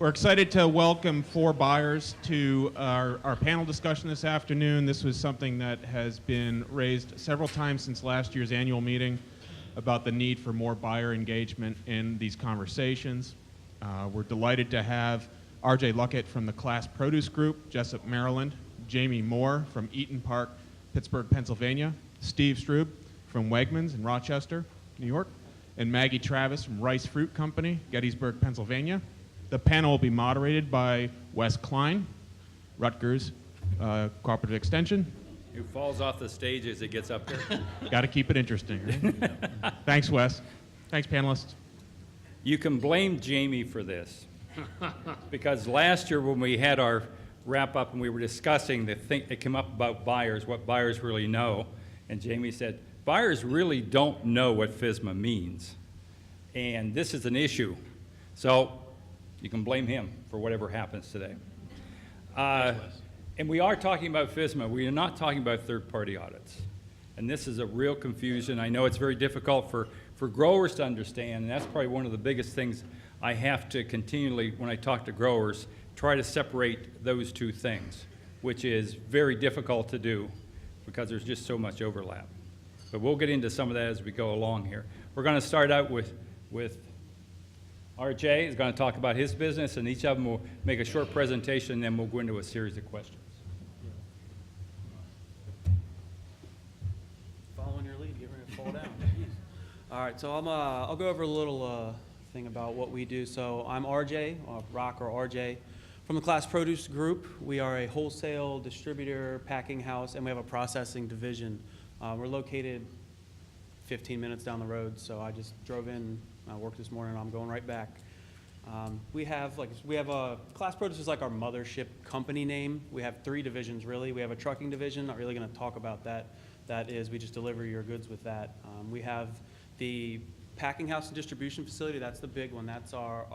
We're excited to welcome 4 buyers to our panel discussion this afternoon. This was something that has been raised several times since last year's annual meeting about the need for more buyer engagement in these conversations. We're delighted to have R.J. Luckett from the Class Produce Group, Jessup, Maryland, Jamie Moore from Eaton Park, Pittsburgh, Pennsylvania, Steve Strub from Wegmans in Rochester, New York, and Maggie Travis from Rice Fruit Company, Gettysburg, Pennsylvania. The panel will be moderated by Wes Kline, Rutgers Cooperative Extension. Who falls off the stage as it gets up there. Got to keep it interesting, right? Thanks, Wes. Thanks, panelists. You can blame Jamie for this. Because last year when we had our wrap up and we were discussing the thing that came up about buyers, what buyers really know, and Jamie said, buyers really don't know what FSMA means. And this is an issue. So you can blame him for whatever happens today. And we are talking about FSMA. We are not talking about third-party audits. And this is a real confusion. I know it's very difficult for growers to understand, and that's probably one of the biggest things I have to continually, when I talk to growers, try to separate those two things, which is very difficult to do because there's just so much overlap. But we'll get into some of that as we go along here. We're going to start out with RJ is going to talk about his business, and each of them will make a short presentation, and then we'll go into a series of questions. Following your lead, get ready to fall down. All right, so I'll go over a little thing about what we do. So I'm RJ, Rock or RJ, from the Class Produce Group. We are a wholesale distributor, packing house, and we have a processing division. We're located 15 minutes down the road, so I just drove in. I worked this morning, and I'm going right back. We have Class Produce is like our mothership company name. We have 3 divisions, really. We have a trucking division, not really going to talk about that. That is, we just deliver your goods with that. We have the packing house and distribution facility. That's the big one. That's our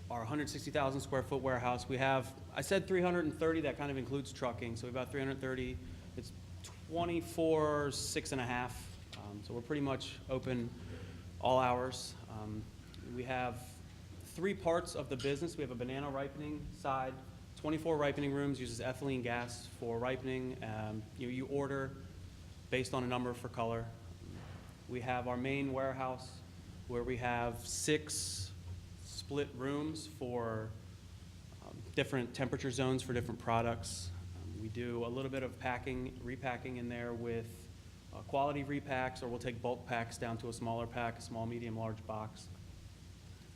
160,000 square foot warehouse. We have, I said 330, that kind of includes trucking, so we have about 330. It's 24/6.5. So we're pretty much open all hours. We have 3 parts of the business. We have a banana ripening side, 24 ripening rooms, uses ethylene gas for ripening. You order based on a number for color. We have our main warehouse where we have 6 split rooms for different temperature zones for different products. We do a little bit of packing, repacking in there with quality repacks, or we'll take bulk packs down to a smaller pack, a small, medium, large box.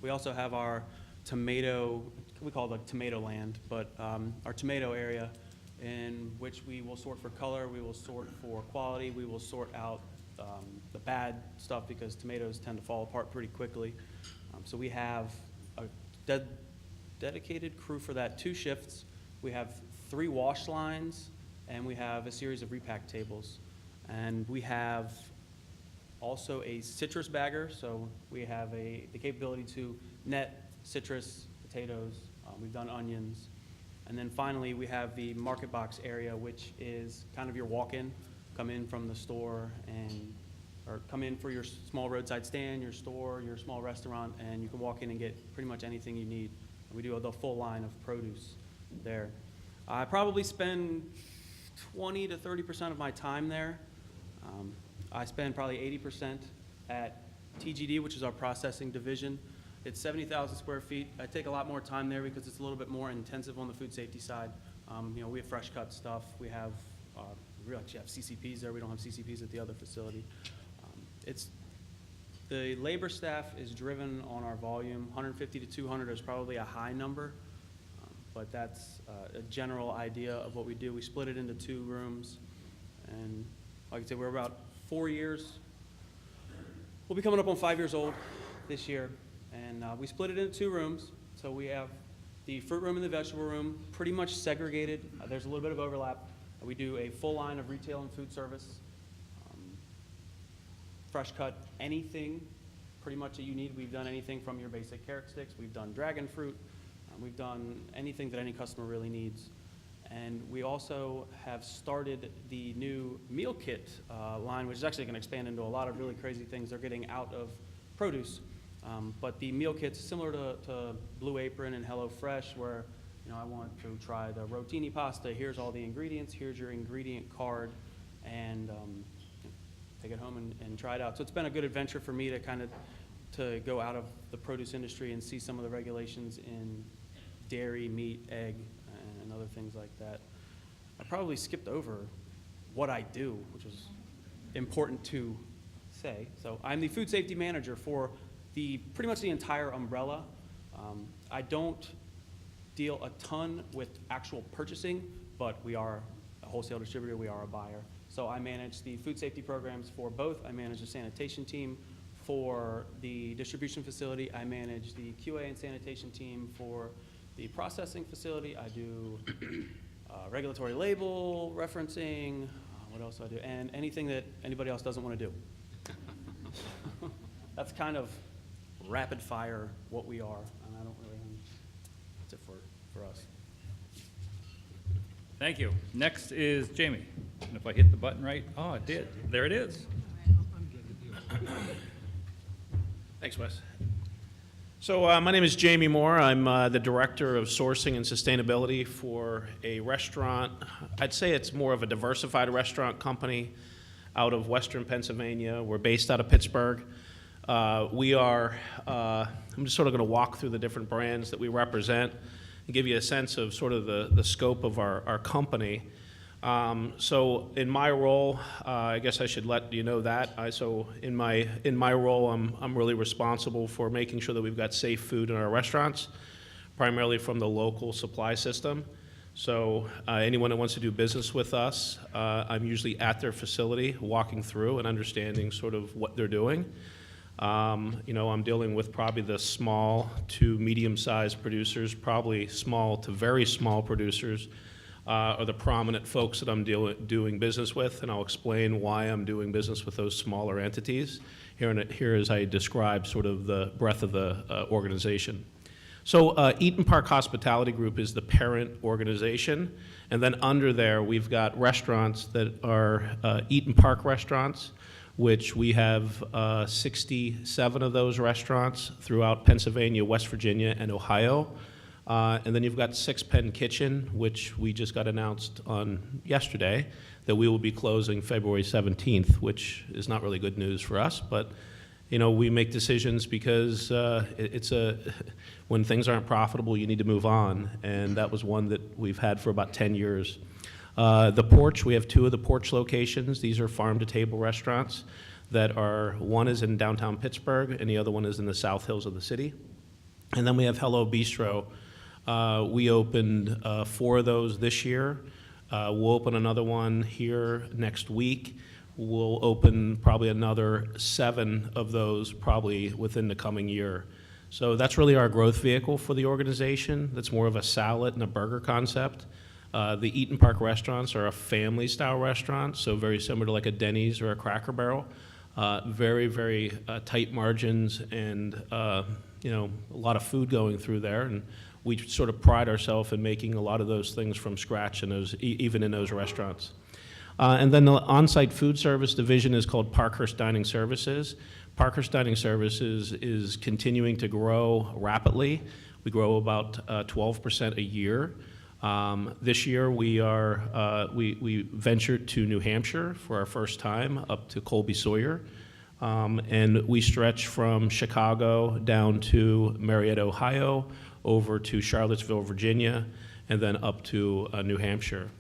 We also have our tomato, we call it tomato land, but our tomato area in which we will sort for color, we will sort for quality, we will sort out the bad stuff because tomatoes tend to fall apart pretty quickly. So we have a dedicated crew for that, 2 shifts. We have 3 wash lines, and we have a series of repack tables. And we have also a citrus bagger, so we have the capability to net citrus, potatoes, we've done onions. And then finally, we have the market box area, which is kind of your walk-in. Come in from the store or come in for your small roadside stand, your store, your small restaurant, and you can walk in and get pretty much anything you need. We do the full line of produce there. I probably spend 20 to 30% of my time there. I spend probably 80% at TGD, which is our processing division. It's 70,000 square feet. I take a lot more time there because it's a little bit more intensive on the food safety side. We have fresh cut stuff. We actually have CCPs there. We don't have CCPs at the other facility. The labor staff is driven on our volume. 150 to 200 is probably a high number, but that's a general idea of what we do. We split it into 2 rooms, and like I said, we're about 4 years. We'll be coming up on 5 years old this year, and we split it into 2 rooms. So we have the fruit room and the vegetable room pretty much segregated. There's a little bit of overlap. We do a full line of retail and food service. Fresh cut, anything pretty much that you need. We've done anything from your basic carrot sticks. We've done dragon fruit. We've done anything that any customer really needs. And we also have started the new meal kit line, which is actually going to expand into a lot of really crazy things they're getting out of produce. But the meal kits, similar to Blue Apron and HelloFresh, where I want to try the rotini pasta. Here's all the ingredients. Here's your ingredient card, and take it home and try it out. So it's been a good adventure for me to go out of the produce industry and see some of the regulations in dairy, meat, egg, and other things like that. I probably skipped over what I do, which is important to say. So I'm the food safety manager for pretty much the entire umbrella. I don't deal a ton with actual purchasing, but we are a wholesale distributor, we are a buyer. So I manage the food safety programs for both. I manage the sanitation team for the distribution facility. I manage the QA and sanitation team for the processing facility. I do regulatory label referencing. What else do I do? And anything that anybody else doesn't want to do. That's kind of rapid fire what we are, and I don't really, that's it for us. Thank you. Next is Jamie. And if I hit the button right, oh, it did. There it is. Thanks, Wes. So my name is Jamie Moore. I'm the Director of Sourcing and Sustainability for a restaurant. I'd say it's more of a diversified restaurant company out of Western Pennsylvania. We're based out of Pittsburgh. I'm just sort of going to walk through the different brands that we represent and give you a sense of sort of the scope of our company. So in my role, I guess I should let you know that. In my role, I'm really responsible for making sure that we've got safe food in our restaurants, primarily from the local supply system. So anyone that wants to do business with us, I'm usually at their facility, walking through and understanding sort of what they're doing. I'm dealing with probably the small to medium-sized producers, probably small to very small producers. Are the prominent folks that I'm doing business with, and I'll explain why I'm doing business with those smaller entities here as I describe sort of the breadth of the organization. So Eaton Park Hospitality Group is the parent organization, and then under there we've got restaurants that are Eaton Park restaurants, which we have 67 of those restaurants throughout Pennsylvania, West Virginia, and Ohio. And then you've got Six Pen Kitchen, which we just got announced on yesterday that we will be closing February 17th, which is not really good news for us, but we make decisions because when things aren't profitable, you need to move on, and that was one that we've had for about 10 years. The Porch, we have 2 of the Porch locations. These are farm-to-table restaurants one is in downtown Pittsburgh, and the other one is in the South Hills of the city. And then we have Hello Bistro. We opened 4 of those this year. We'll open another one here next week. We'll open probably another 7 of those probably within the coming year. So that's really our growth vehicle for the organization. That's more of a salad and a burger concept. The Eaton Park restaurants are a family-style restaurant, so very similar to like a Denny's or a Cracker Barrel. Very, very tight margins and a lot of food going through there, and we sort of pride ourselves in making a lot of those things from scratch even in those restaurants. And then the on-site food service division is called Parkhurst Dining Services. Parkhurst Dining Services is continuing to grow rapidly. We grow about 12% a year. This year we ventured to New Hampshire for our first time, up to Colby Sawyer. And we stretch from Chicago down to Marietta, Ohio, over to Charlottesville, Virginia, and then up to New Hampshire.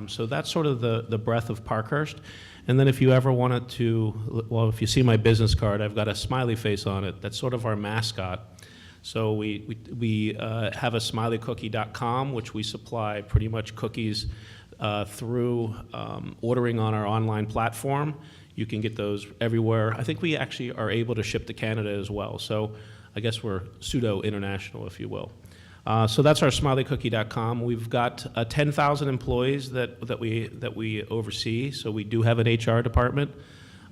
So that's sort of the breadth of Parkhurst. And then if you ever wanted to, if you see my business card, I've got a smiley face on it. That's sort of our mascot. So we have a smileycookie.com, which we supply pretty much cookies through ordering on our online platform. You can get those everywhere. I think we actually are able to ship to Canada as well. So I guess we're pseudo-international, if you will. So that's our smileycookie.com. We've got 10,000 employees that we oversee. So we do have an HR department.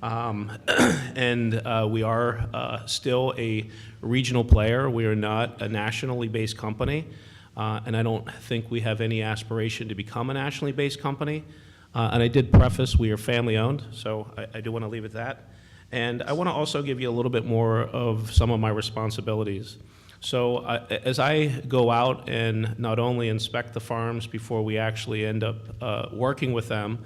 And we are still a regional player. We are not a nationally based company, and I don't think we have any aspiration to become a nationally based company. And I did preface we are family owned, so I do want to leave it at that. And I want to also give you a little bit more of some of my responsibilities. So as I go out and not only inspect the farms before we actually end up working with them,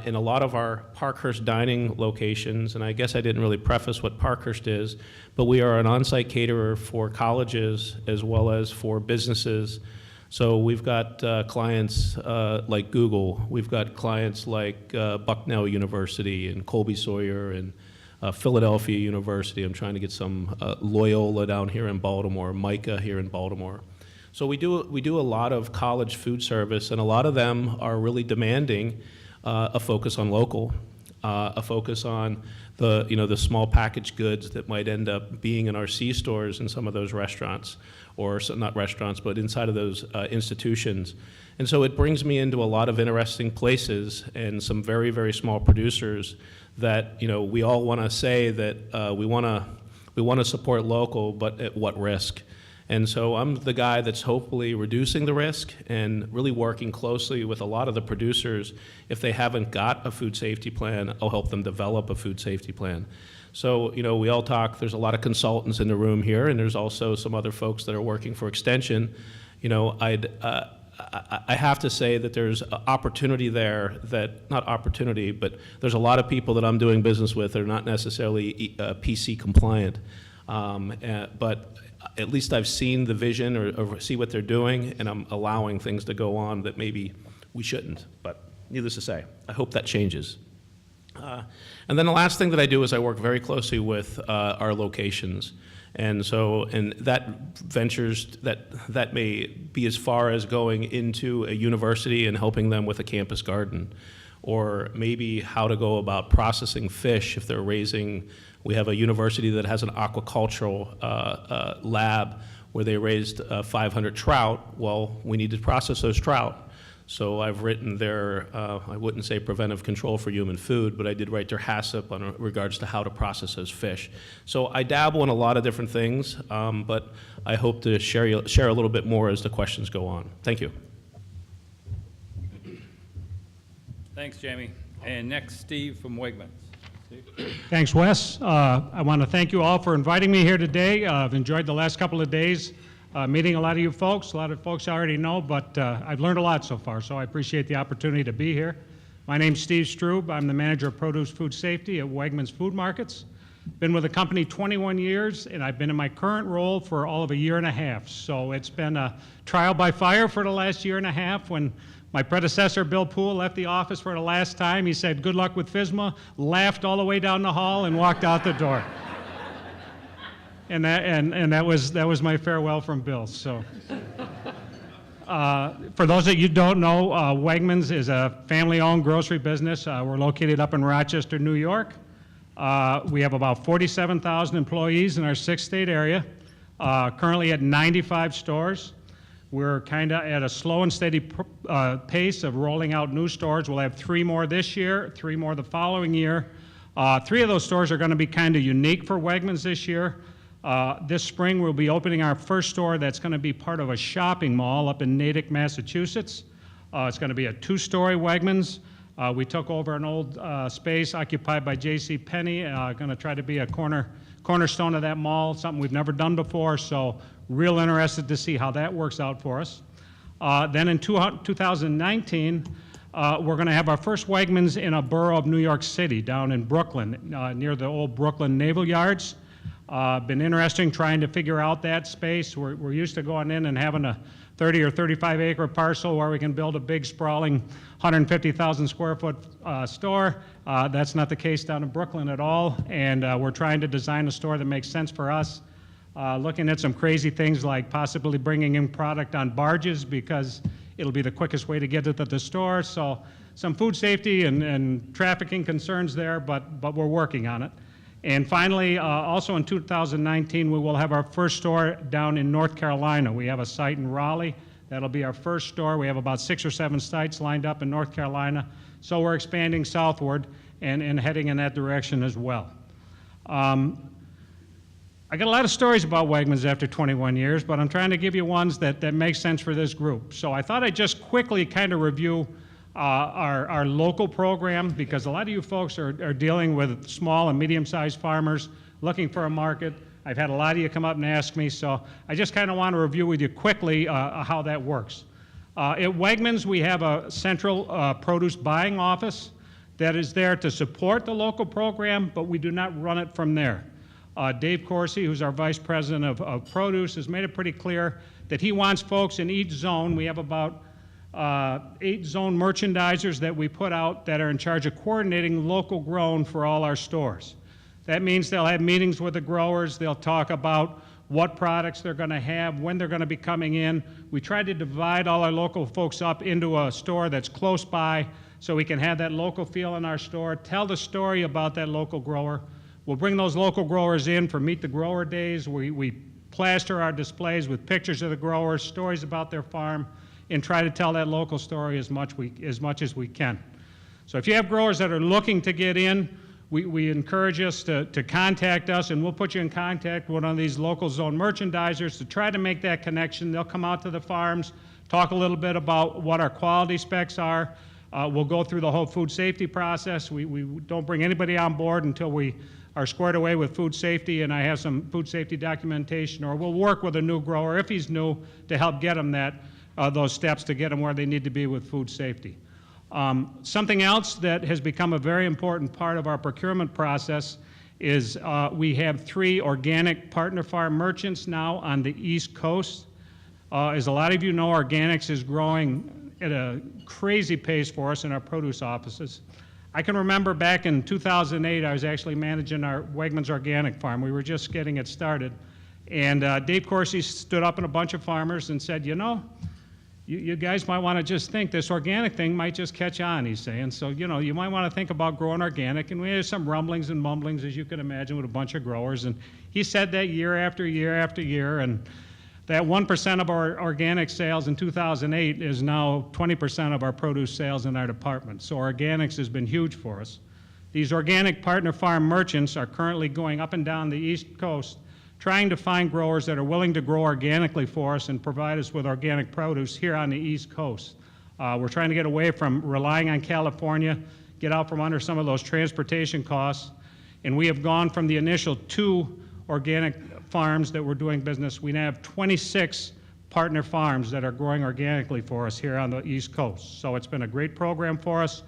in a lot of our Parkhurst dining locations, and I guess I didn't really preface what Parkhurst is, but we are an on-site caterer for colleges as well as for businesses. So we've got clients like Google, we've got clients like Bucknell University and Colby Sawyer and Philadelphia University. I'm trying to get some Loyola down here in Baltimore, Micah here in Baltimore. So we do a lot of college food service, and a lot of them are really demanding a focus on local, a focus on the small packaged goods that might end up being in our C-stores in some of those restaurants, or not restaurants, but inside of those institutions. And so it brings me into a lot of interesting places and some very, very small producers that we all want to say that we want to support local, but at what risk? And so I'm the guy that's hopefully reducing the risk and really working closely with a lot of the producers. If they haven't got a food safety plan, I'll help them develop a food safety plan. So, we all talk, there's a lot of consultants in the room here, and there's also some other folks that are working for Extension. I have to say that there's opportunity there not opportunity, but there's a lot of people that I'm doing business with that are not necessarily PC compliant. But at least I've seen the vision or see what they're doing, and I'm allowing things to go on that maybe we shouldn't. But needless to say, I hope that changes. And then the last thing that I do is I work very closely with our locations. And that ventures, that may be as far as going into a university and helping them with a campus garden, or maybe how to go about processing fish if they're raising. We have a university that has an aquacultural lab where they raised 500 trout. Well, we need to process those trout. So I've written their, I wouldn't say preventive control for human food, but I did write their HACCP on regards to how to process those fish. So I dabble in a lot of different things, but I hope to share a little bit more as the questions go on. Thank you. Thanks, Jamie. And next, Steve from Wegmans. Steve? Thanks, Wes. I want to thank you all for inviting me here today. I've enjoyed the last couple of days meeting a lot of you folks. A lot of folks I already know, but I've learned a lot so far, so I appreciate the opportunity to be here. My name's Steve Strub. I'm the manager of produce food safety at Wegmans Food Markets. Been with the company 21 years, and I've been in my current role for all of a year and a half. So it's been a trial by fire for the last year and a half. When my predecessor, Bill Poole, left the office for the last time, he said, "Good luck with FSMA," laughed all the way down the hall, and walked out the door. And that was my farewell from Bill. So, for those that you don't know, Wegmans is a family-owned grocery business. We're located up in Rochester, New York. We have about 47,000 employees in our 6-state area. Currently at 95 stores. We're kind of at a slow and steady pace of rolling out new stores. We'll have 3 more this year, 3 more the following year. 3 of those stores are going to be kind of unique for Wegmans this year. This spring, we'll be opening our first store that's going to be part of a shopping mall up in Natick, Massachusetts. It's going to be a 2-story Wegmans. We took over an old space occupied by J.C. Penney, going to try to be a cornerstone of that mall, something we've never done before, so real interested to see how that works out for us. Then in 2019, we're going to have our first Wegmans in a borough of New York City, down in Brooklyn, near the old Brooklyn Naval Yards. Been interesting trying to figure out that space. We're used to going in and having a 30 or 35 acre parcel where we can build a big sprawling 150,000 square foot store. That's not the case down in Brooklyn at all, and we're trying to design a store that makes sense for us. Looking at some crazy things like possibly bringing in product on barges because it'll be the quickest way to get it to the store. So some food safety and trafficking concerns there, but we're working on it. And finally, also in 2019, we will have our first store down in North Carolina. We have a site in Raleigh. That'll be our first store. We have about 6 or 7 sites lined up in North Carolina. So we're expanding southward and heading in that direction as well. I got a lot of stories about Wegmans after 21 years, but I'm trying to give you ones that make sense for this group. So I thought I'd just quickly kind of review our local program, because a lot of you folks are dealing with small and medium-sized farmers looking for a market. I've had a lot of you come up and ask me, so I just kind of want to review with you quickly how that works. At Wegmans, we have a central produce buying office that is there to support the local program, but we do not run it from there. Dave Corsi, who's our Vice President of Produce, has made it pretty clear that he wants folks in each zone. We have about 8 zone merchandisers that we put out that are in charge of coordinating local grown for all our stores. That means they'll have meetings with the growers. They'll talk about what products they're going to have, when they're going to be coming in. We try to divide all our local folks up into a store that's close by so we can have that local feel in our store, tell the story about that local grower. We'll bring those local growers in for Meet the Grower Days. We plaster our displays with pictures of the growers, stories about their farm, and try to tell that local story as much as we can. So if you have growers that are looking to get in, we encourage us to contact us, and we'll put you in contact with one of these local zone merchandisers to try to make that connection. They'll come out to the farms, talk a little bit about what our quality specs are. We'll go through the whole food safety process. We don't bring anybody on board until we are squared away with food safety, and I have some food safety documentation, or we'll work with a new grower, if he's new, to help get him those steps to get them where they need to be with food safety. Something else that has become a very important part of our procurement process is we have 3 organic partner farm merchants now on the East Coast. As a lot of you know, organics is growing at a crazy pace for us in our produce offices. I can remember back in 2008, I was actually managing our Wegmans organic farm. We were just getting it started. And Dave Corsi stood up in a bunch of farmers and said, you know, you guys might want to just think this organic thing might just catch on, he's saying. So, you know, you might want to think about growing organic. And we had some rumblings and mumblings, as you can imagine, with a bunch of growers. And he said that year after year after year. And that 1% of our organic sales in 2008 is now 20% of our produce sales in our department. So organics has been huge for us. These organic partner farm merchants are currently going up and down the East Coast trying to find growers that are willing to grow organically for us and provide us with organic produce here on the East Coast. We're trying to get away from relying on California, get out from under some of those transportation costs, and we have gone from the initial 2 organic farms that we're doing business. We now have 26 partner farms that are growing organically for us here on the East Coast. So it's been a great program for us,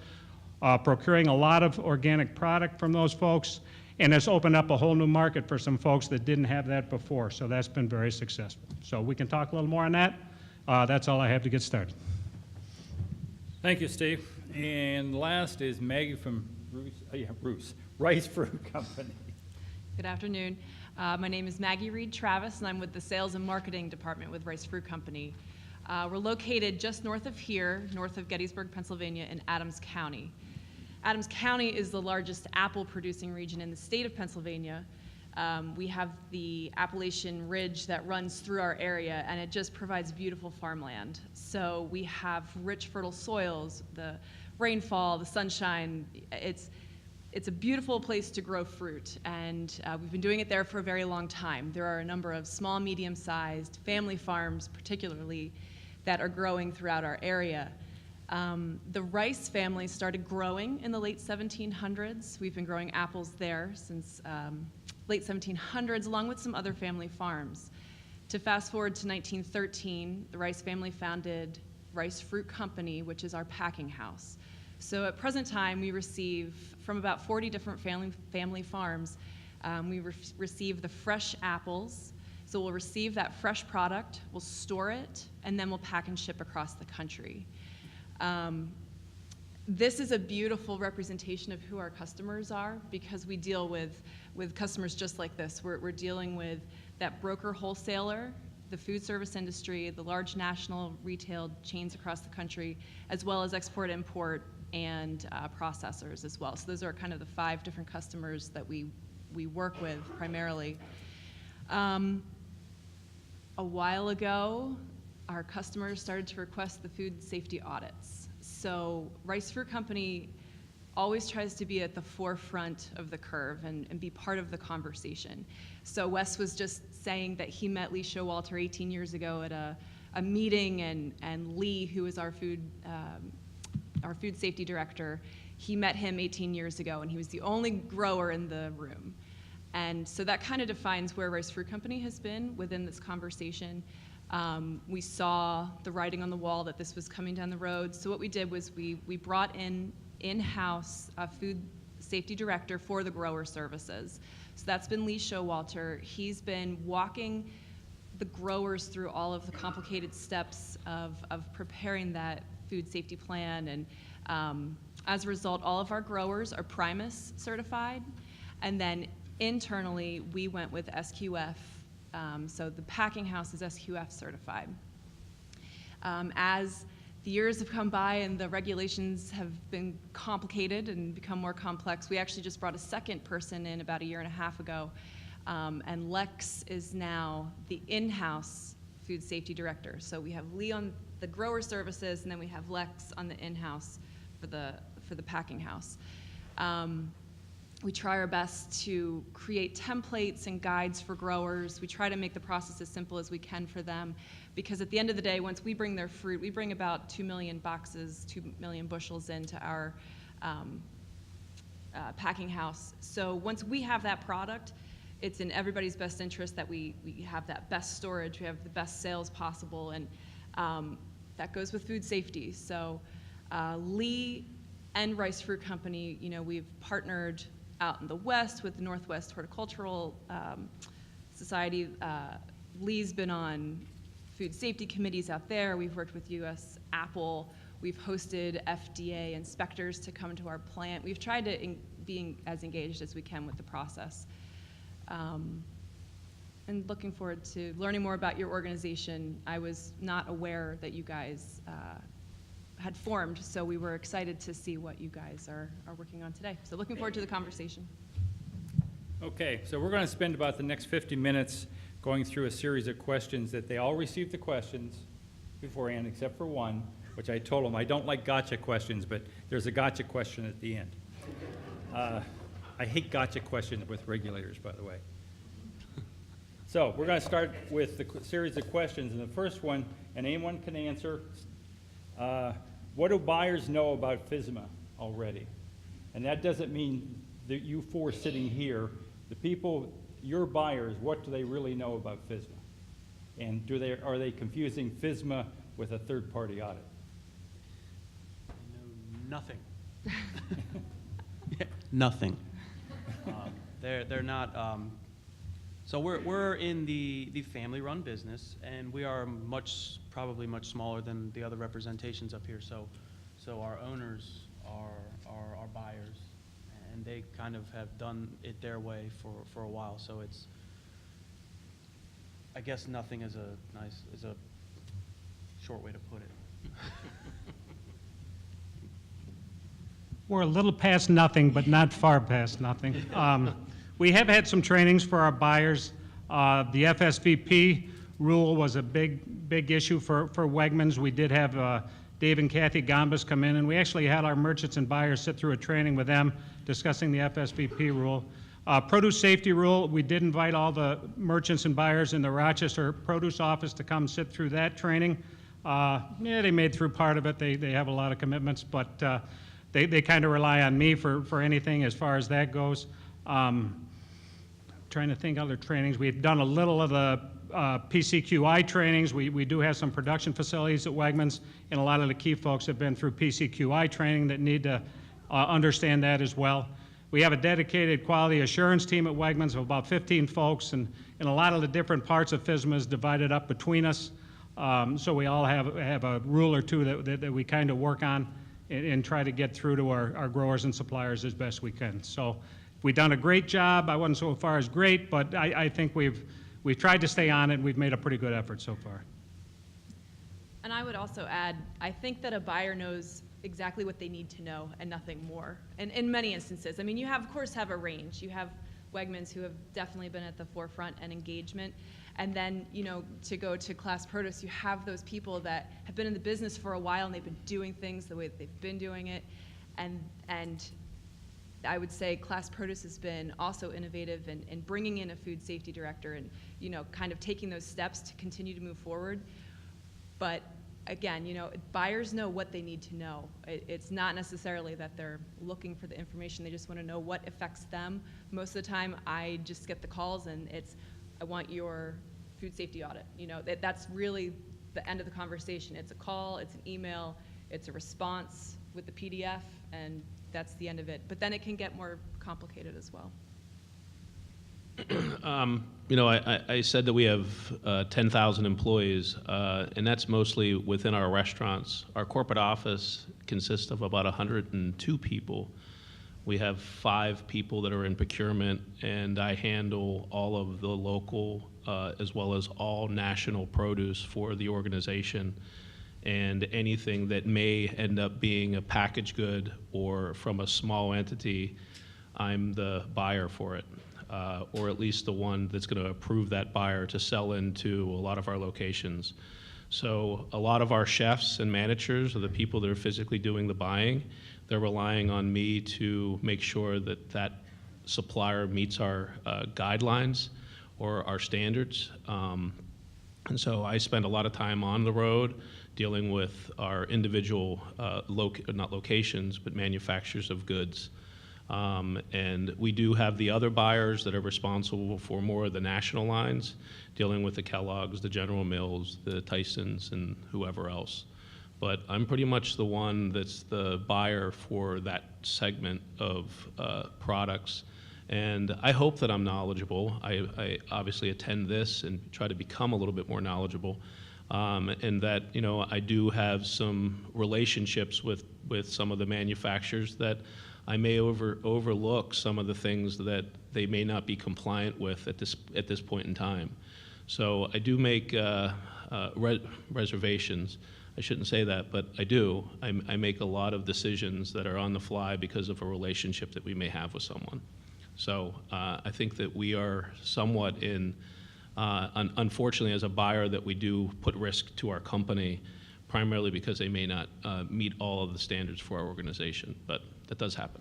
procuring a lot of organic product from those folks, and it's opened up a whole new market for some folks that didn't have that before. So that's been very successful. So we can talk a little more on that. That's all I have to get started. Thank you, Steve. And last is Maggie from Rice Fruit Company. Good afternoon. My name is Maggie Reed-Travis, and I'm with the Sales and Marketing Department with Rice Fruit Company. We're located just north of here, north of Gettysburg, Pennsylvania, in Adams County. Adams County is the largest apple-producing region in the state of Pennsylvania. We have the Appalachian Ridge that runs through our area, and it just provides beautiful farmland. So we have rich, fertile soils, the rainfall, the sunshine. It's a beautiful place to grow fruit, and we've been doing it there for a very long time. There are a number of small, medium-sized family farms, particularly, that are growing throughout our area. The Rice family started growing in the late 1700s. We've been growing apples there since late 1700s, along with some other family farms. To fast forward to 1913, the Rice family founded Rice Fruit Company, which is our packing house. So at present time, we receive from about 40 different family farms, we receive the fresh apples. So we'll receive that fresh product, we'll store it, and then we'll pack and ship across the country. This is a beautiful representation of who our customers are, because we deal with customers just like this. We're dealing with that broker wholesaler, the food service industry, the large national retail chains across the country, as well as export-import and processors as well. So those are kind of the 5 different customers that we work with primarily. A while ago, our customers started to request the food safety audits. So Rice Fruit Company always tries to be at the forefront of the curve and be part of the conversation. So Wes was just saying that he met Lee Showalter 18 years ago at a meeting, and Lee, who is our food our food safety director, he met him 18 years ago, and he was the only grower in the room. And so that kind of defines where Rice Fruit Company has been within this conversation. We saw the writing on the wall that this was coming down the road. So what we did was we brought in-house a food safety director for the grower services. So that's been Lee Showalter. He's been walking the growers through all of the complicated steps of preparing that food safety plan. And as a result, all of our growers are Primus certified. And then internally, we went with SQF. So the packing house is SQF certified. As the years have come by and the regulations have been complicated and become more complex, we actually just brought a second person in about a year and a half ago. And Lex is now the in-house food safety director. So we have Lee on the grower services, and then we have Lex on the in-house for the packing house. We try our best to create templates and guides for growers. We try to make the process as simple as we can for them, because at the end of the day, once we bring their fruit, we bring about 2 million boxes, 2 million bushels into our packing house. So once we have that product, it's in everybody's best interest that we have that best storage, we have the best sales possible, and that goes with food safety. So Lee and Rice Fruit Company, we've partnered out in the West with the Northwest Horticultural Society. Lee's been on food safety committees out there. We've worked with US Apple. We've hosted FDA inspectors to come to our plant. We've tried to be as engaged as we can with the process. And looking forward to learning more about your organization. I was not aware that you guys had formed, so we were excited to see what you guys are working on today. So looking forward to the conversation. Okay, so we're going to spend about the next 50 minutes going through a series of questions that they all received the questions beforehand, except for one, which I told them I don't like gotcha questions, but there's a gotcha question at the end. I hate gotcha questions with regulators, by the way. So we're going to start with the series of questions, and the first one, and anyone can answer, what do buyers know about FSMA already? And that doesn't mean that you four sitting here, the people, your buyers, what do they really know about FSMA? And are they confusing FSMA with a third-party audit? I know nothing. Nothing. They're not. So we're in the family-run business, and we are probably much smaller than the other representations up here. So our owners are our buyers, and they kind of have done it their way for a while. So it's, I guess, nothing is a short way to put it. We're a little past nothing, but not far past nothing. We have had some trainings for our buyers. The FSVP rule was a big issue for Wegmans. We did have Dave and Kathy Gombas come in, and we actually had our merchants and buyers sit through a training with them discussing the FSVP rule. Produce safety rule, we did invite all the merchants and buyers in the Rochester produce office to come sit through that training. They made through part of it. They have a lot of commitments, but they kind of rely on me for anything as far as that goes. Trying to think other trainings. We've done a little of the PCQI trainings. We do have some production facilities at Wegmans, and a lot of the key folks have been through PCQI training that need to understand that as well. We have a dedicated quality assurance team at Wegmans of about 15 folks, and a lot of the different parts of FSMA is divided up between us. So we all have a rule or two that we kind of work on and try to get through to our growers and suppliers as best we can. So we've done a great job. I wasn't so far as great, but I think we've tried to stay on it, and we've made a pretty good effort so far. And I would also add, I think that a buyer knows exactly what they need to know and nothing more. And in many instances, I mean, you of course have a range. You have Wegmans who have definitely been at the forefront and engagement. And then, to go to Class Produce, you have those people that have been in the business for a while, and they've been doing things the way that they've been doing it. And I would say Class Produce has been also innovative in bringing in a food safety director and, kind of taking those steps to continue to move forward. But again, buyers know what they need to know. It's not necessarily that they're looking for the information. They just want to know what affects them. Most of the time, I just get the calls and it's, I want your food safety audit. That's really the end of the conversation. It's a call, it's an email, it's a response with the PDF, and that's the end of it. But then it can get more complicated as well. I said that we have 10,000 employees, and that's mostly within our restaurants. Our corporate office consists of about 102 people. We have 5 people that are in procurement, and I handle all of the local as well as all national produce for the organization, and anything that may end up being a packaged good or from a small entity, I'm the buyer for it. Or at least the one that's going to approve that buyer to sell into a lot of our locations. So a lot of our chefs and managers are the people that are physically doing the buying. They're relying on me to make sure that that supplier meets our guidelines or our standards. And so I spend a lot of time on the road dealing with our individual, not locations, but manufacturers of goods. And we do have the other buyers that are responsible for more of the national lines, dealing with the Kellogg's, the General Mills, the Tysons, and whoever else. But I'm pretty much the one that's the buyer for that segment of products. And I hope that I'm knowledgeable. I obviously attend this and try to become a little bit more knowledgeable. And that, I do have some relationships with some of the manufacturers that I may overlook some of the things that they may not be compliant with at this point in time. So I do make reservations. I shouldn't say that, but I do. I make a lot of decisions that are on the fly because of a relationship that we may have with someone. So I think that we are somewhat in, unfortunately, as a buyer, that we do put risk to our company, primarily because they may not meet all of the standards for our organization, but that does happen.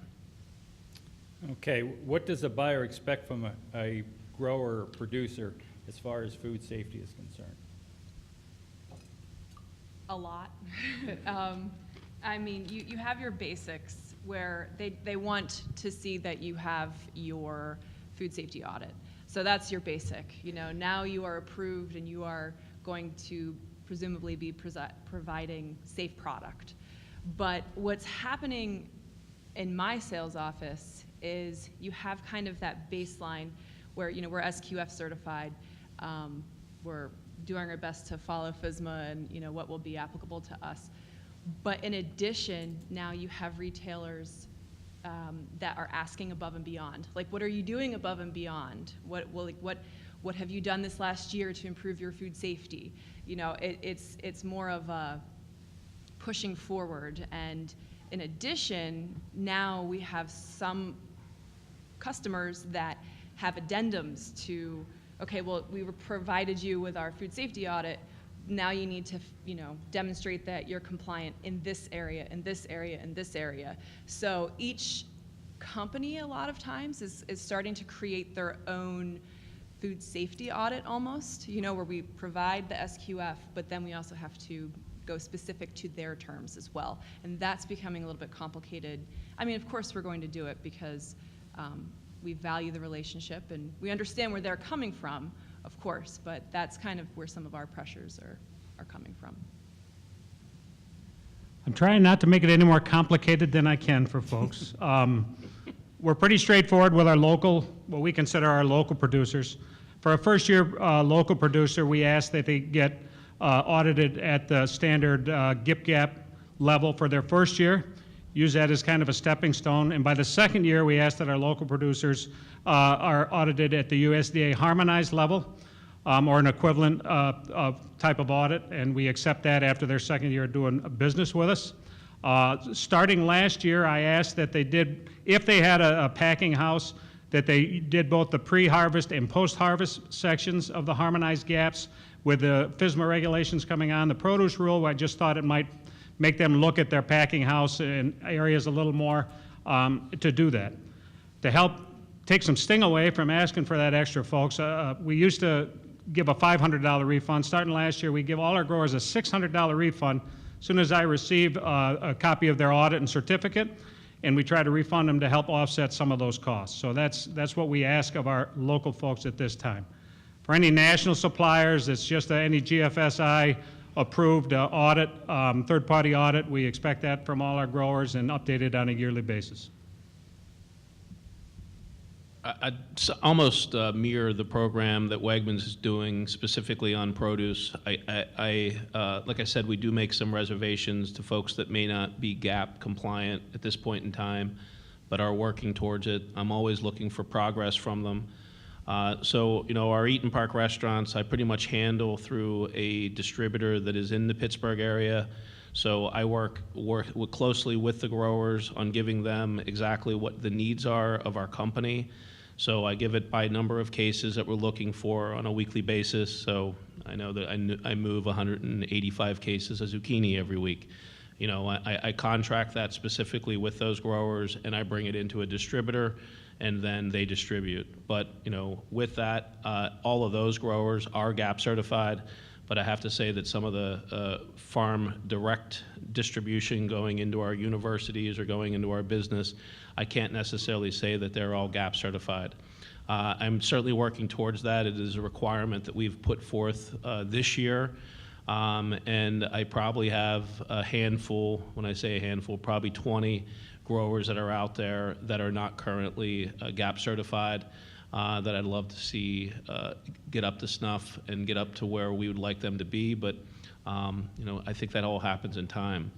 Okay, what does a buyer expect from a grower or producer as far as food safety is concerned? A lot. I mean, you have your basics where they want to see that you have your food safety audit. So that's your basic. Now you are approved and you are going to presumably be providing safe product. But what's happening in my sales office is you have kind of that baseline where, we're SQF certified. We're doing our best to follow FSMA and, what will be applicable to us. But in addition, now you have retailers that are asking above and beyond. Like, what are you doing above and beyond? What have you done this last year to improve your food safety? It's more of a pushing forward. And in addition, now we have some customers that have addendums to, okay, well, we provided you with our food safety audit. Now you need to, demonstrate that you're compliant in this area, in this area, in this area. So each company, a lot of times, is starting to create their own food safety audit almost, where we provide the SQF, but then we also have to go specific to their terms as well. And that's becoming a little bit complicated. I mean, of course we're going to do it because we value the relationship and we understand where they're coming from, of course, but that's kind of where some of our pressures are coming from. I'm trying not to make it any more complicated than I can for folks. We're pretty straightforward with our local, what we consider our local producers. For a first-year local producer, we ask that they get audited at the standard GIP-GAP level for their first year. Use that as kind of a stepping stone. And by the second year, we ask that our local producers are audited at the USDA harmonized level or an equivalent type of audit. And we accept that after their second year doing business with us. Starting last year, I asked that they did, if they had a packing house, that they did both the pre-harvest and post-harvest sections of the harmonized GAPs. With the FSMA regulations coming on, the produce rule, I just thought it might make them look at their packing house and areas a little more to do that. To help take some sting away from asking for that extra, folks, we used to give a $500 refund. Starting last year, we give all our growers a $600 refund as soon as I receive a copy of their audit and certificate, and we try to refund them to help offset some of those costs. So that's what we ask of our local folks at this time. For any national suppliers, it's just any GFSI approved audit, third-party audit. We expect that from all our growers and updated on a yearly basis. I'd almost mirror the program that Wegmans is doing specifically on produce. Like I said, we do make some reservations to folks that may not be GAP compliant at this point in time, but are working towards it. I'm always looking for progress from them. So, you know, our Eaton Park restaurants, I pretty much handle through a distributor that is in the Pittsburgh area. So I work closely with the growers on giving them exactly what the needs are of our company. So I give it by number of cases that we're looking for on a weekly basis. So I know that I move 185 cases of zucchini every week. You know, I contract that specifically with those growers, and I bring it into a distributor, and then they distribute. But, you know, with that, all of those growers are GAP certified. But I have to say that some of the farm direct distribution going into our universities or going into our business, I can't necessarily say that they're all GAP certified. I'm certainly working towards that. It is a requirement that we've put forth this year. And I probably have a handful, when I say a handful, probably 20 growers that are out there that are not currently GAP certified. That I'd love to see get up to snuff and get up to where we would like them to be, but you know, I think that all happens in time.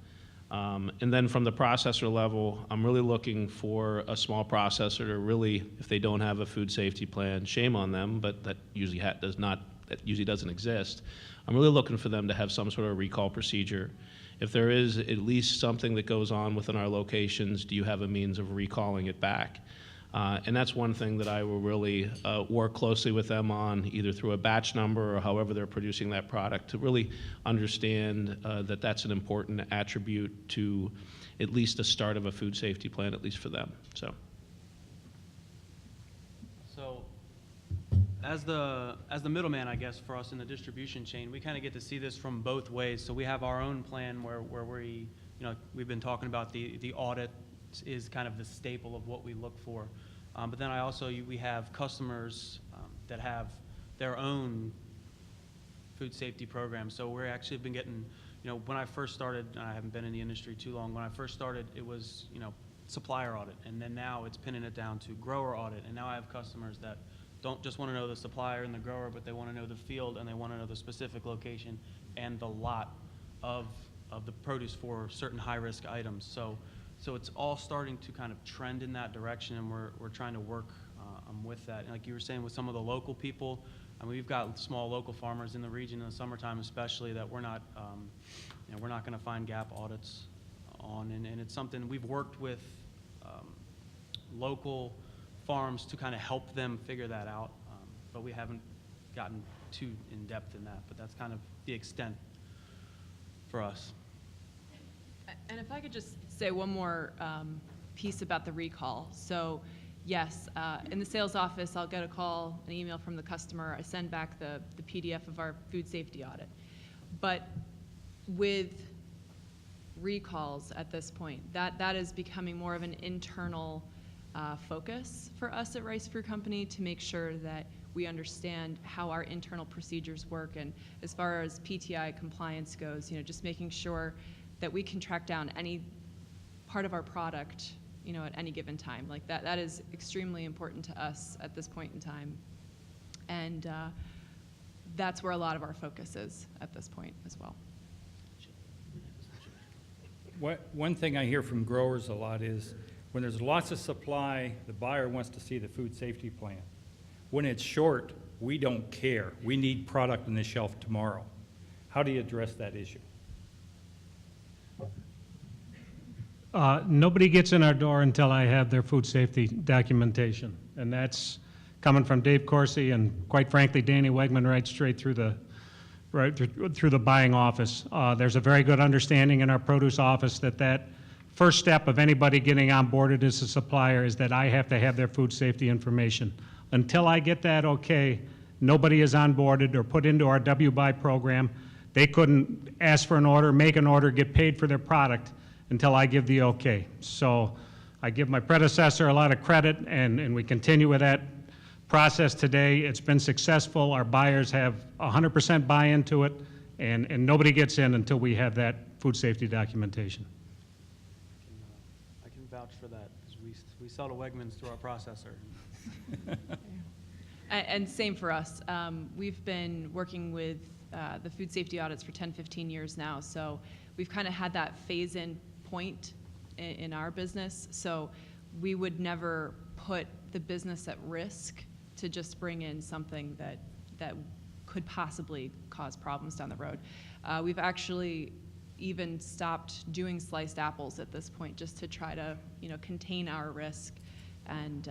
And then from the processor level, I'm really looking for a small processor to really, if they don't have a food safety plan, shame on them, but that usually doesn't exist. I'm really looking for them to have some sort of recall procedure. If there is at least something that goes on within our locations, do you have a means of recalling it back? And that's one thing that I will really work closely with them on, either through a batch number or however they're producing that product, to really understand that that's an important attribute to at least the start of a food safety plan, at least for them. So as the middleman, I guess, for us in the distribution chain, we kind of get to see this from both ways. So we have our own plan where we, you know, we've been talking about the audit is kind of the staple of what we look for. But then we have customers that have their own food safety program. So we're actually been getting, you know, when I first started, and I haven't been in the industry too long, when I first started, it was, you know, supplier audit. And then now it's pinning it down to grower audit. And now I have customers that don't just want to know the supplier and the grower, but they want to know the field, and they want to know the specific location and the lot of the produce for certain high-risk items. So it's all starting to kind of trend in that direction, and we're trying to work with that. And like you were saying, with some of the local people, I mean, we've got small local farmers in the region in the summertime, especially, that we're not, you know, we're not going to find GAP audits on, and it's something we've worked with local farms to kind of help them figure that out, but we haven't gotten too in depth in that. But that's kind of the extent for us. And if I could just say one more piece about the recall. So yes, in the sales office, I'll get a call, an email from the customer. I send back the PDF of our food safety audit. But with recalls at this point, that is becoming more of an internal focus for us at Rice Fruit Company, to make sure that we understand how our internal procedures work. And as far as PTI compliance goes, you know, just making sure that we can track down any part of our product, you know, at any given time. Like that is extremely important to us at this point in time. And that's where a lot of our focus is at this point as well. One thing I hear from growers a lot is, when there's lots of supply, the buyer wants to see the food safety plan. When it's short, we don't care. We need product on the shelf tomorrow. How do you address that issue? Nobody gets in our door until I have their food safety documentation. And that's coming from Dave Corsi and, quite frankly, Danny Wegman right straight through the buying office. There's a very good understanding in our produce office that first step of anybody getting onboarded as a supplier is that I have to have their food safety information. Until I get that okay, nobody is onboarded or put into our W-Buy program. They couldn't ask for an order, make an order, get paid for their product until I give the okay. So I give my predecessor a lot of credit, and we continue with that process today. It's been successful. Our buyers have 100% buy-in to it, and nobody gets in until we have that food safety documentation. I can vouch for that, because we sell to Wegmans through our processor. And same for us. We've been working with the food safety audits for 10, 15 years now, so we've kind of had that phase-in point in our business, so we would never put the business at risk to just bring in something that could possibly cause problems down the road. We've actually even stopped doing sliced apples at this point, just to try to, contain our risk, and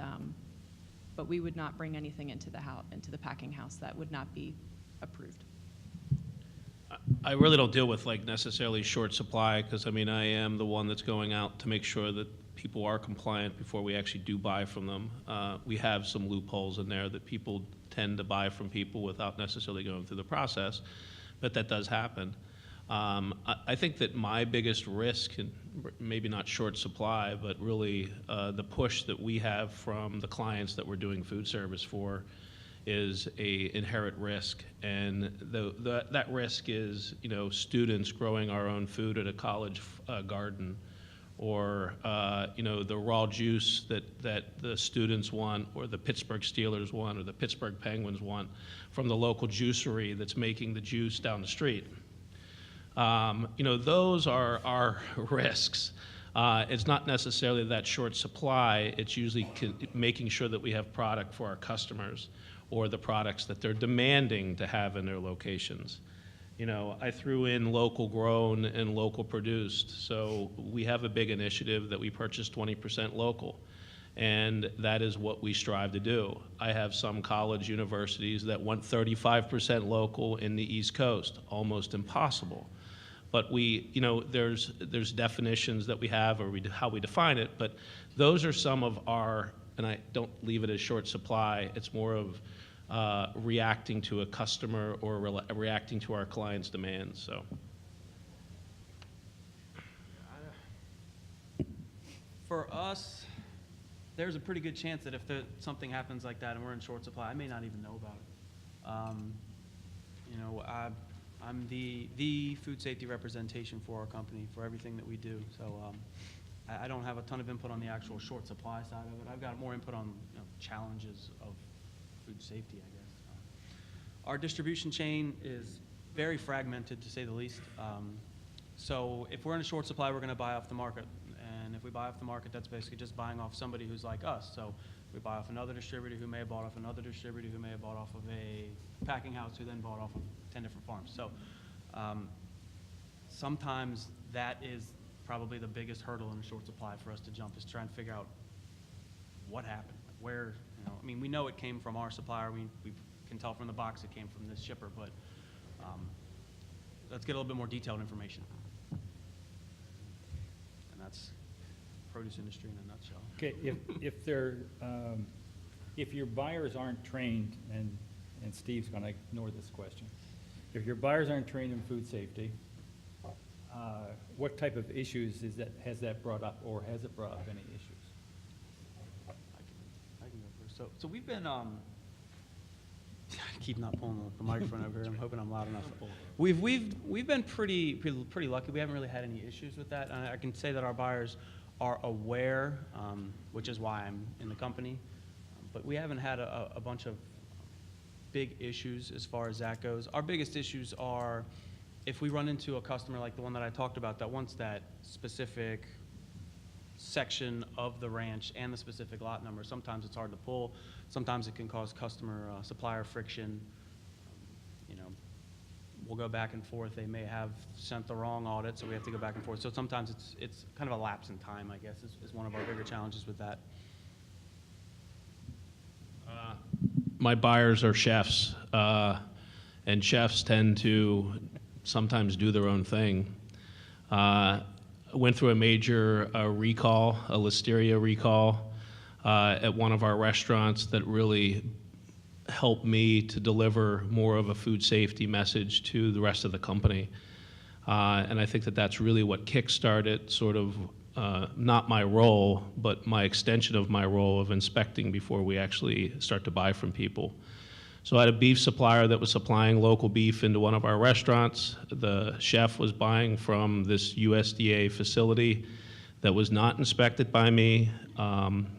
but we would not bring anything into the packing house that would not be approved. I really don't deal with necessarily short supply, because I am the one that's going out to make sure that people are compliant before we actually do buy from them. We have some loopholes in there that people tend to buy from people without necessarily going through the process, but that does happen. I think that my biggest risk, and maybe not short supply, but really the push that we have from the clients that we're doing food service for, is a inherent risk, and that risk is students growing our own food at a college garden, or the raw juice that the students want, or the Pittsburgh Steelers want, or the Pittsburgh Penguins want from the local juicery that's making the juice down the street. Those are our risks. It's not necessarily that short supply. It's usually making sure that we have product for our customers, or the products that they're demanding to have in their locations. I threw in local grown and local produced. So we have a big initiative that we purchase 20% local, and that is what we strive to do. I have some college universities that want 35% local in the East Coast, almost impossible. But there's definitions that we have, or how we define it, but those are some of our, and I don't leave it as short supply, it's more of reacting to a customer, or reacting to our client's demands. So, For us, there's a pretty good chance that if something happens like that and we're in short supply, I may not even know about it. I'm the food safety representation for our company for everything that we do. So I don't have a ton of input on the actual short supply side of it. I've got more input on challenges of food safety, I guess. Our distribution chain is very fragmented, to say the least. So if we're in a short supply, we're going to buy off the market. And if we buy off the market, that's basically just buying off somebody who's like us. So we buy off another distributor who may have bought off another distributor who may have bought off of a packing house who then bought off of 10 different farms. So sometimes that is probably the biggest hurdle in a short supply for us to jump, is trying to figure out what happened, where, we know it came from our supplier. We can tell from the box it came from this shipper, but let's get a little bit more detailed information. And that's produce industry in a nutshell. Okay, if your buyers aren't trained, and Steve's going to ignore this question, if your buyers aren't trained in food safety, what type of issues has that brought up, or has it brought up any issues? I can go first. So we've been, I keep not pulling the microphone over here. I'm hoping I'm loud enough. We've been pretty lucky. We haven't really had any issues with that. I can say that our buyers are aware, which is why I'm in the company. But we haven't had a bunch of big issues as far as that goes. Our biggest issues are if we run into a customer like the one that I talked about that wants that specific section of the ranch and the specific lot number. Sometimes it's hard to pull. Sometimes it can cause customer supplier friction. We'll go back and forth. They may have sent the wrong audit, so we have to go back and forth. So sometimes it's kind of a lapse in time, I guess, is one of our bigger challenges with that. my buyers are chefs, and chefs tend to sometimes do their own thing. Went through a major recall, a listeria recall, at one of our restaurants that really helped me to deliver more of a food safety message to the rest of the company. And I think that that's really what kickstarted sort of not my role, but my extension of my role of inspecting before we actually start to buy from people. So I had a beef supplier that was supplying local beef into one of our restaurants. The chef was buying from this USDA facility that was not inspected by me.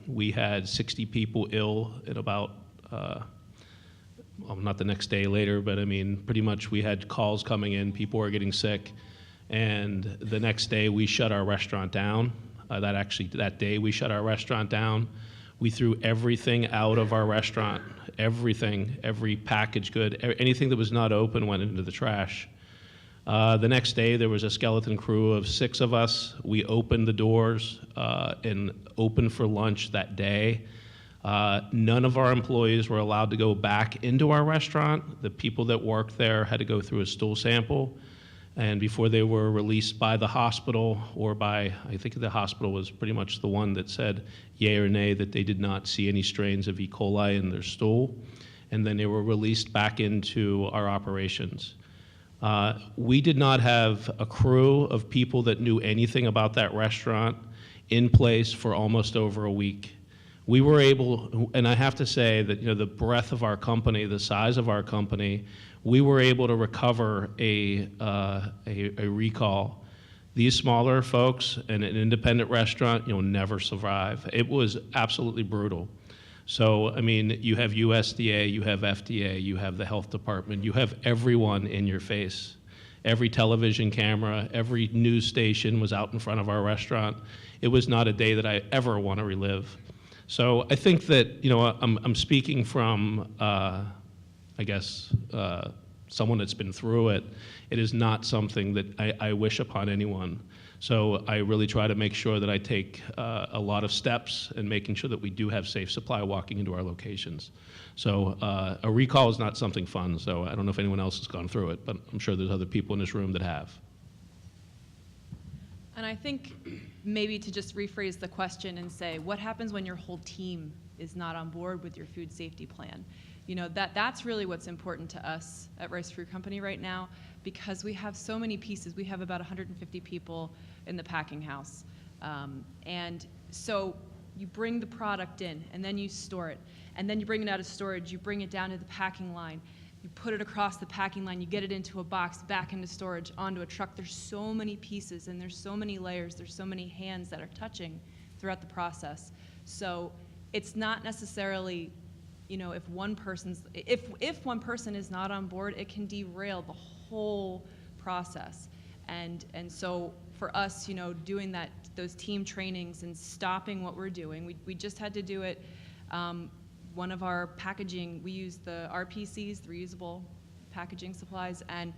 We had 60 people ill in about, well, not the next day later, but I mean, pretty much we had calls coming in, people were getting sick. And the next day we shut our restaurant down. That day we shut our restaurant down. We threw everything out of our restaurant, everything, every packaged good, anything that was not open went into the trash. The next day there was a skeleton crew of 6 of us. We opened the doors and opened for lunch that day. None of our employees were allowed to go back into our restaurant. The people that worked there had to go through a stool sample. And before they were released by the hospital or by, I think the hospital was pretty much the one that said yay or nay that they did not see any strains of E. coli in their stool. And then they were released back into our operations. We did not have a crew of people that knew anything about that restaurant in place for almost over a week. We were able, and I have to say that, you know, the breadth of our company, the size of our company, we were able to recover a recall. These smaller folks in an independent restaurant, you'll never survive. It was absolutely brutal. So, I mean, you have USDA, you have FDA, you have the health department, you have everyone in your face. Every television camera, every news station was out in front of our restaurant. It was not a day that I ever want to relive. So I think that, you know, I'm speaking from, I guess, someone that's been through it. It is not something that I wish upon anyone. So I really try to make sure that I take a lot of steps in making sure that we do have safe supply walking into our locations. So a recall is not something fun, so I don't know if anyone else has gone through it, but I'm sure there's other people in this room that have. And I think maybe to just rephrase the question and say, what happens when your whole team is not on board with your food safety plan? You know, that's really what's important to us at Rice Fruit Company right now, because we have so many pieces. We have about 150 people in the packing house. And so you bring the product in, and then you store it. And then you bring it out of storage, you bring it down to the packing line. You put it across the packing line, you get it into a box, back into storage, onto a truck. There's so many pieces, and there's so many layers, there's so many hands that are touching throughout the process. So it's not necessarily, you know, if one person is not on board, it can derail the whole process. And so for us, you know, doing those team trainings and stopping what we're doing, we just had to do it. One of our packaging, we used the RPCs, the reusable packaging supplies, and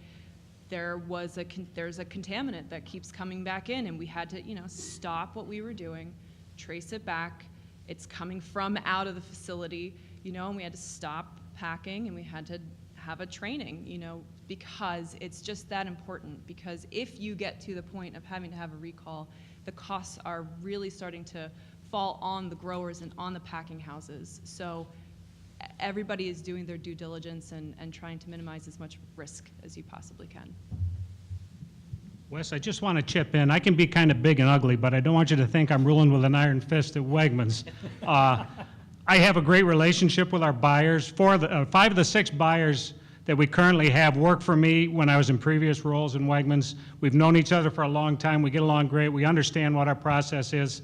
there's a contaminant that keeps coming back in, and we had to, you know, stop what we were doing, trace it back. It's coming from out of the facility, you know, and we had to stop packing, and we had to have a training, you know, because it's just that important. Because if you get to the point of having to have a recall, the costs are really starting to fall on the growers and on the packing houses. So everybody is doing their due diligence and trying to minimize as much risk as you possibly can. Wes, I just want to chip in. I can be kind of big and ugly, but I don't want you to think I'm ruling with an iron fist at Wegmans. I have a great relationship with our buyers. 5 of the 6 buyers that we currently have worked for me when I was in previous roles in Wegmans. We've known each other for a long time. We get along great. We understand what our process is.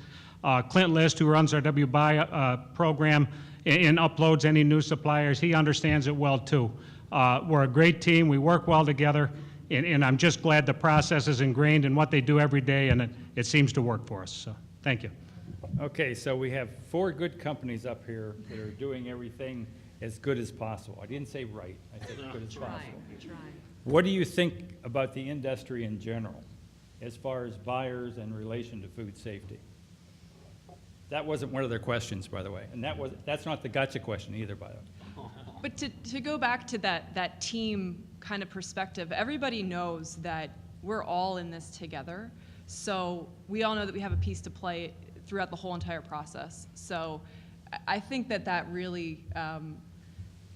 Clint List, who runs our WBuy program and uploads any new suppliers, he understands it well too. We're a great team. We work well together, and I'm just glad the process is ingrained in what they do every day, and it seems to work for us. So thank you. Okay, so we have 4 good companies up here that are doing everything as good as possible. I didn't say right, I said as good as possible. Trying. What do you think about the industry in general, as far as buyers in relation to food safety? That wasn't one of their questions, by the way, and that's not the gotcha question either, by the way. But to go back to that team kind of perspective, everybody knows that we're all in this together. So we all know that we have a piece to play throughout the whole entire process. So I think that really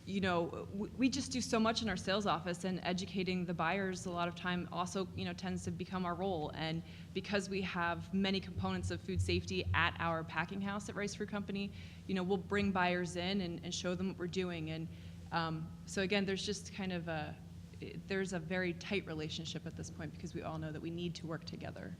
you know, we just do so much in our sales office, and educating the buyers a lot of time also, you know, tends to become our role. And because we have many components of food safety at our packing house at Rice Fruit Company, you know, we'll bring buyers in and show them what we're doing. And so again, there's just kind of there's a very tight relationship at this point, because we all know that we need to work together.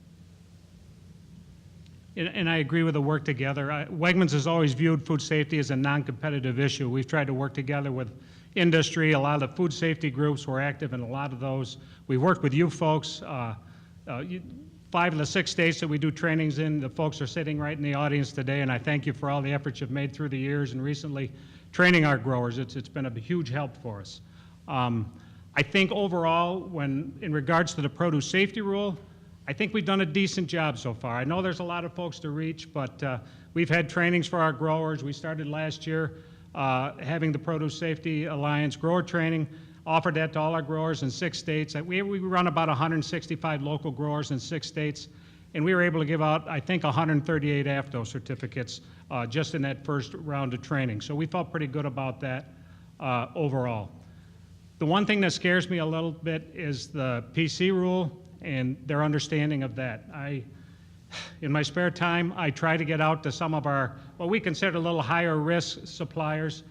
And I agree with the work together. Wegmans has always viewed food safety as a non-competitive issue. We've tried to work together with industry. A lot of the food safety groups were active in a lot of those. We worked with you folks. 5 of the 6 states that we do trainings in, the folks are sitting right in the audience today, and I thank you for all the efforts you've made through the years and recently training our growers. It's been a huge help for us. I think overall, in regards to the produce safety rule, I think we've done a decent job so far. I know there's a lot of folks to reach, but we've had trainings for our growers. We started last year having the Produce Safety Alliance grower training, offered that to all our growers in 6 states. We run about 165 local growers in 6 states, and we were able to give out, I think, 138 AFTO certificates just in that first round of training. So we felt pretty good about that overall. The one thing that scares me a little bit is the PC rule and their understanding of that. In my spare time, I try to get out to some of our, what we consider a little higher risk suppliers.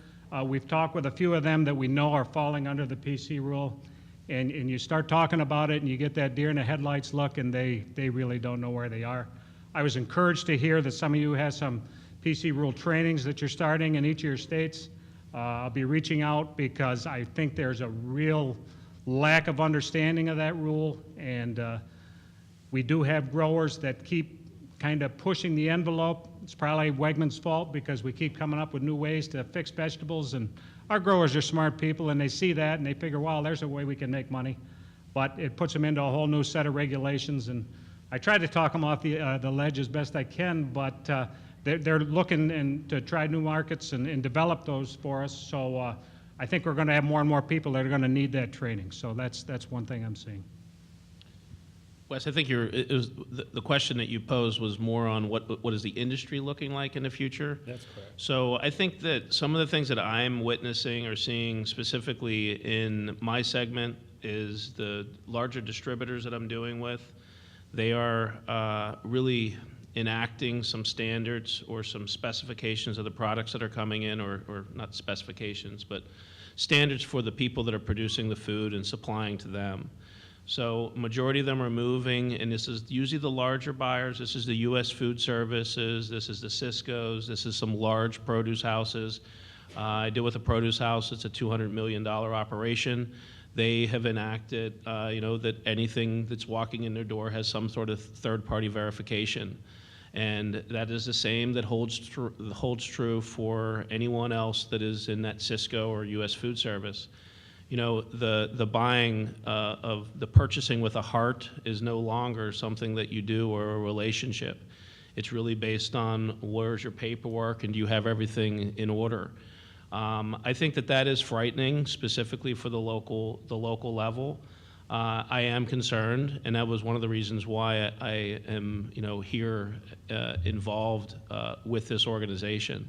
We've talked with a few of them that we know are falling under the PC rule, and you start talking about it and you get that deer in the headlights look, and they really don't know where they are. I was encouraged to hear that some of you have some PC rule trainings that you're starting in each of your states. I'll be reaching out because I think there's a real lack of understanding of that rule, and we do have growers that keep kind of pushing the envelope. It's probably Wegmans' fault because we keep coming up with new ways to fix vegetables, and our growers are smart people, and they see that and they figure, wow, there's a way we can make money. But it puts them into a whole new set of regulations, and I try to talk them off the ledge as best I can, but they're looking to try new markets and develop those for us. So I think we're going to have more and more people that are going to need that training. So that's one thing I'm seeing. Wes, I think the question that you posed was more on what is the industry looking like in the future? That's correct. So I think that some of the things that I'm witnessing or seeing specifically in my segment is the larger distributors that I'm doing with. They are really enacting some standards or some specifications of the products that are coming in, or not specifications, but standards for the people that are producing the food and supplying to them. So majority of them are moving, and this is usually the larger buyers. This is the U.S. Food Services, this is the Cisco's, this is some large produce houses. I deal with a produce house. It's a $200 million operation. They have enacted, that anything that's walking in their door has some sort of third-party verification. And that is the same that holds true for anyone else that is in that Cisco or U.S. Food Service. You know, the buying of the purchasing with a heart is no longer something that you do or a relationship. It's really based on where's your paperwork and do you have everything in order. I think that is frightening, specifically for the local level. I am concerned, and that was one of the reasons why I am, here involved with this organization,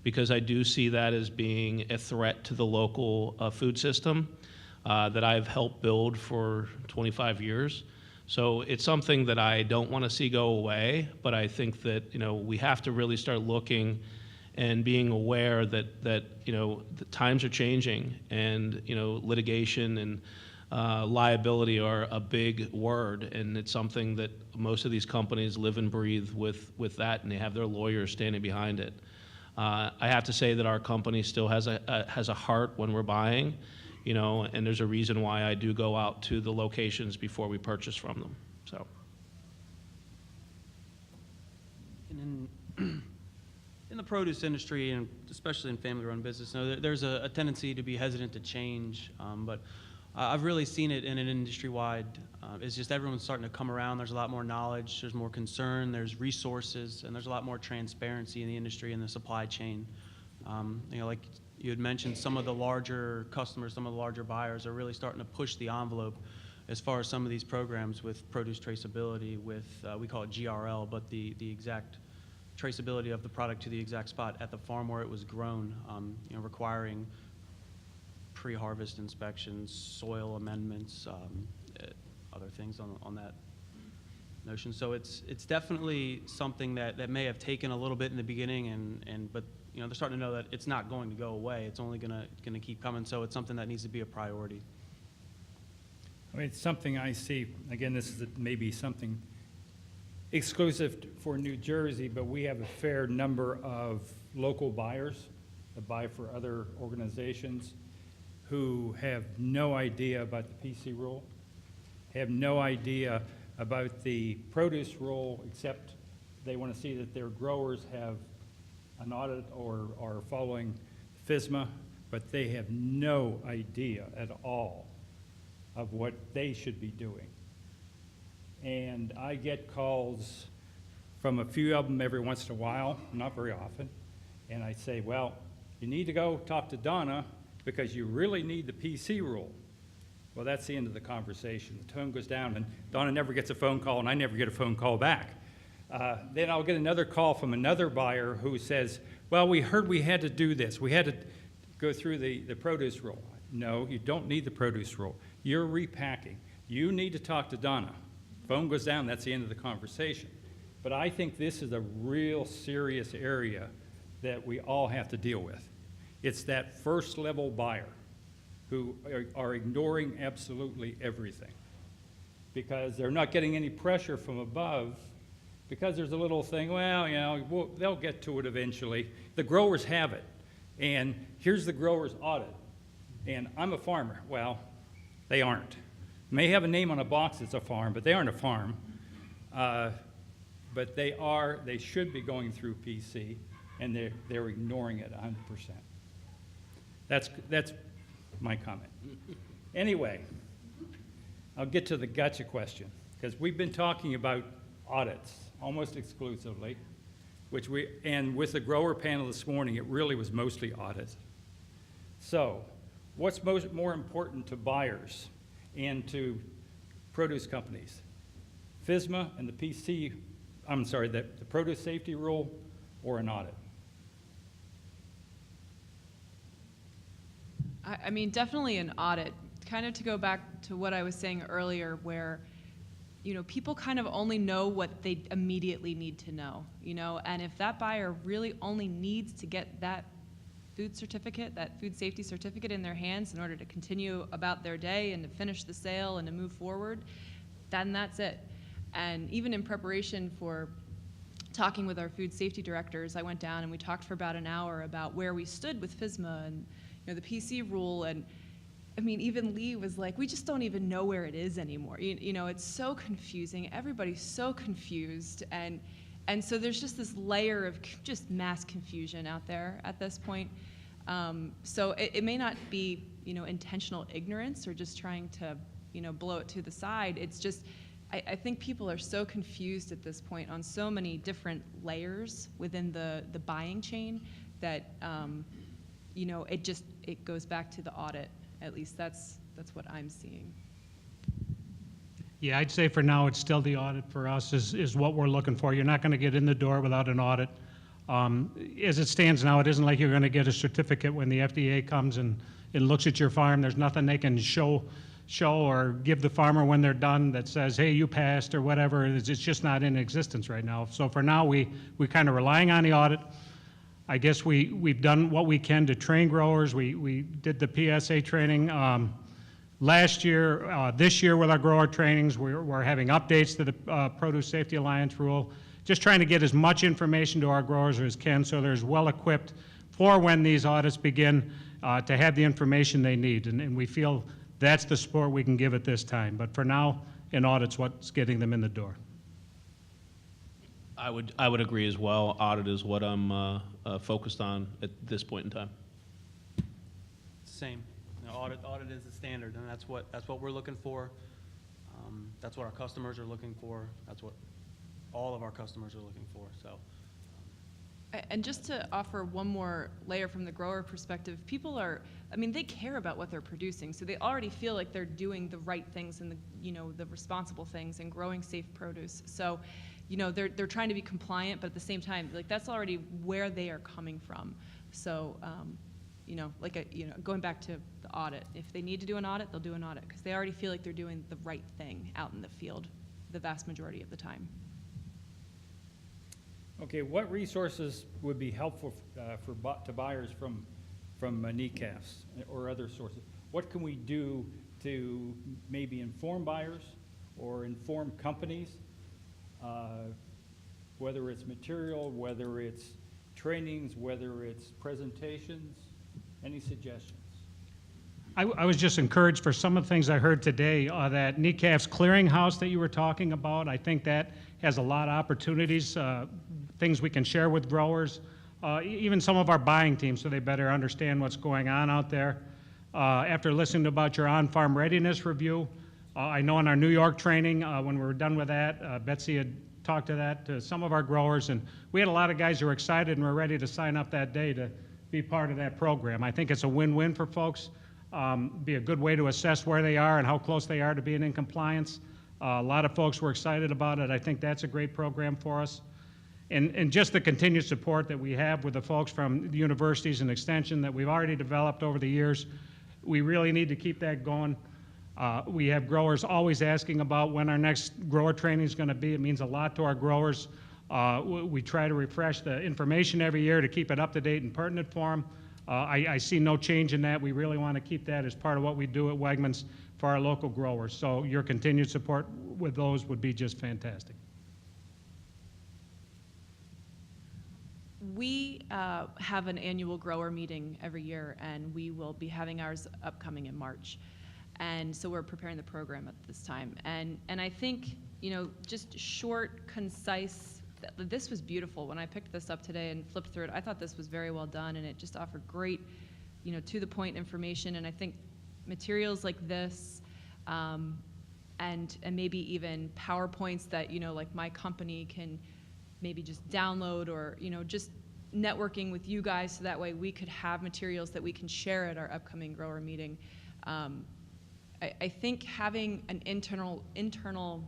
because I do see that as being a threat to the local food system that I've helped build for 25 years. So it's something that I don't want to see go away, but I think that, we have to really start looking and being aware that the times are changing, and, litigation and liability are a big word, and it's something that most of these companies live and breathe with that, and they have their lawyers standing behind it. I have to say that our company still has a heart when we're buying, and there's a reason why I do go out to the locations before we purchase from them. So. And in the produce industry, and especially in family-run business, there's a tendency to be hesitant to change, but I've really seen it in an industry-wide. It's just everyone's starting to come around. There's a lot more knowledge. There's more concern. There's resources, and there's a lot more transparency in the industry and the supply chain. Like you had mentioned, some of the larger customers, some of the larger buyers are really starting to push the envelope as far as some of these programs with produce traceability, with we call it GRL, but the exact traceability of the product to the exact spot at the farm where it was grown, requiring pre-harvest inspections, soil amendments, other things on that notion. So it's definitely something that may have taken a little bit in the beginning, but you know, they're starting to know that it's not going to go away. It's only gonna keep coming. So it's something that needs to be a priority. I mean, it's something I see, again, this is maybe something exclusive for New Jersey, but we have a fair number of local buyers that buy for other organizations who have no idea about the PC rule, have no idea about the produce rule, except they want to see that their growers have an audit or are following FSMA, but they have no idea at all of what they should be doing. And I get calls from a few of them every once in a while, not very often, and I say, well, you need to go talk to Donna because you really need the PC rule. Well, that's the end of the conversation. The tone goes down, and Donna never gets a phone call, and I never get a phone call back. Then I'll get another call from another buyer who says, well, we heard we had to do this. We had to go through the produce rule. No, you don't need the produce rule. You're repacking. You need to talk to Donna. Phone goes down, that's the end of the conversation. But I think this is a real serious area that we all have to deal with. It's that first level buyer who are ignoring absolutely everything because they're not getting any pressure from above because there's a little thing, well, you know, they'll get to it eventually. The growers have it, and here's the grower's audit, and I'm a farmer. Well, they aren't. May have a name on a box that's a farm, but they aren't a farm. But they should be going through PC, and they're ignoring it 100%. That's my comment. Anyway, I'll get to the gotcha question, because we've been talking about audits almost exclusively, and with the grower panel this morning, it really was mostly audits. So, what's more important to buyers and to produce companies? FSMA and the produce safety rule, or an audit? I mean, definitely an audit. Kind of to go back to what I was saying earlier, where, you know, people kind of only know what they immediately need to know, you know, and if that buyer really only needs to get that food certificate, that food safety certificate in their hands in order to continue about their day and to finish the sale and to move forward, then that's it. And even in preparation for talking with our food safety directors, I went down and we talked for about an hour about where we stood with FSMA and, you know, the PC rule. And I mean, even Lee was like, we just don't even know where it is anymore. You know, it's so confusing. Everybody's so confused. And so there's just this layer of just mass confusion out there at this point. So it may not be, you know, intentional ignorance or just trying to, you know, blow it to the side. It's just, I think people are so confused at this point on so many different layers within the buying chain that, you know, it goes back to the audit. At least that's what I'm seeing. Yeah, I'd say for now, it's still the audit for us is what we're looking for. You're not going to get in the door without an audit. As it stands now, it isn't like you're going to get a certificate when the FDA comes and looks at your farm. There's nothing they can show or give the farmer when they're done that says, hey, you passed or whatever. It's just not in existence right now. So for now, we're kind of relying on the audit. I guess we've done what we can to train growers. We did the PSA training last year. This year with our grower trainings, we're having updates to the Produce Safety Alliance rule, just trying to get as much information to our growers as can so they're as well equipped for when these audits begin to have the information they need. And we feel that's the support we can give at this time. But for now, an audit's what's getting them in the door. I would agree as well. Audit is what I'm focused on at this point in time. Same. You know, audit is the standard, and that's what we're looking for. That's what our customers are looking for. That's what all of our customers are looking for. So. And just to offer one more layer from the grower perspective, people they care about what they're producing, so they already feel like they're doing the right things and the responsible things and growing safe produce. So, you know, they're trying to be compliant, but at the same time, like, that's already where they are coming from. So, going back to the audit. If they need to do an audit, they'll do an audit because they already feel like they're doing the right thing out in the field the vast majority of the time. Okay, what resources would be helpful to buyers from NECAFS or other sources? What can we do to maybe inform buyers or inform companies, whether it's material, whether it's trainings, whether it's presentations? Any suggestions? I was just encouraged for some of the things I heard today, that NECAFS clearinghouse that you were talking about. I think that has a lot of opportunities, things we can share with growers, even some of our buying teams, so they better understand what's going on out there. After listening about your on-farm readiness review, I know in our New York training, when we were done with that, Betsy had talked to that to some of our growers, and we had a lot of guys who were excited and were ready to sign up that day to be part of that program. I think it's a win-win for folks. Be a good way to assess where they are and how close they are to being in compliance. A lot of folks were excited about it. I think that's a great program for us. And just the continued support that we have with the folks from the universities and extension that we've already developed over the years, we really need to keep that going. We have growers always asking about when our next grower training is going to be. It means a lot to our growers. We try to refresh the information every year to keep it up to date and pertinent for them. I see no change in that. We really want to keep that as part of what we do at Wegmans for our local growers. So your continued support with those would be just fantastic. We have an annual grower meeting every year, and we will be having ours upcoming in March. And so we're preparing the program at this time. And I think, just short, concise, this was beautiful. When I picked this up today and flipped through it, I thought this was very well done, and it just offered great, to-the-point information. And I think materials like this, and maybe even PowerPoints that, like my company can maybe just download, or, just networking with you guys so that way we could have materials that we can share at our upcoming grower meeting. I think having an internal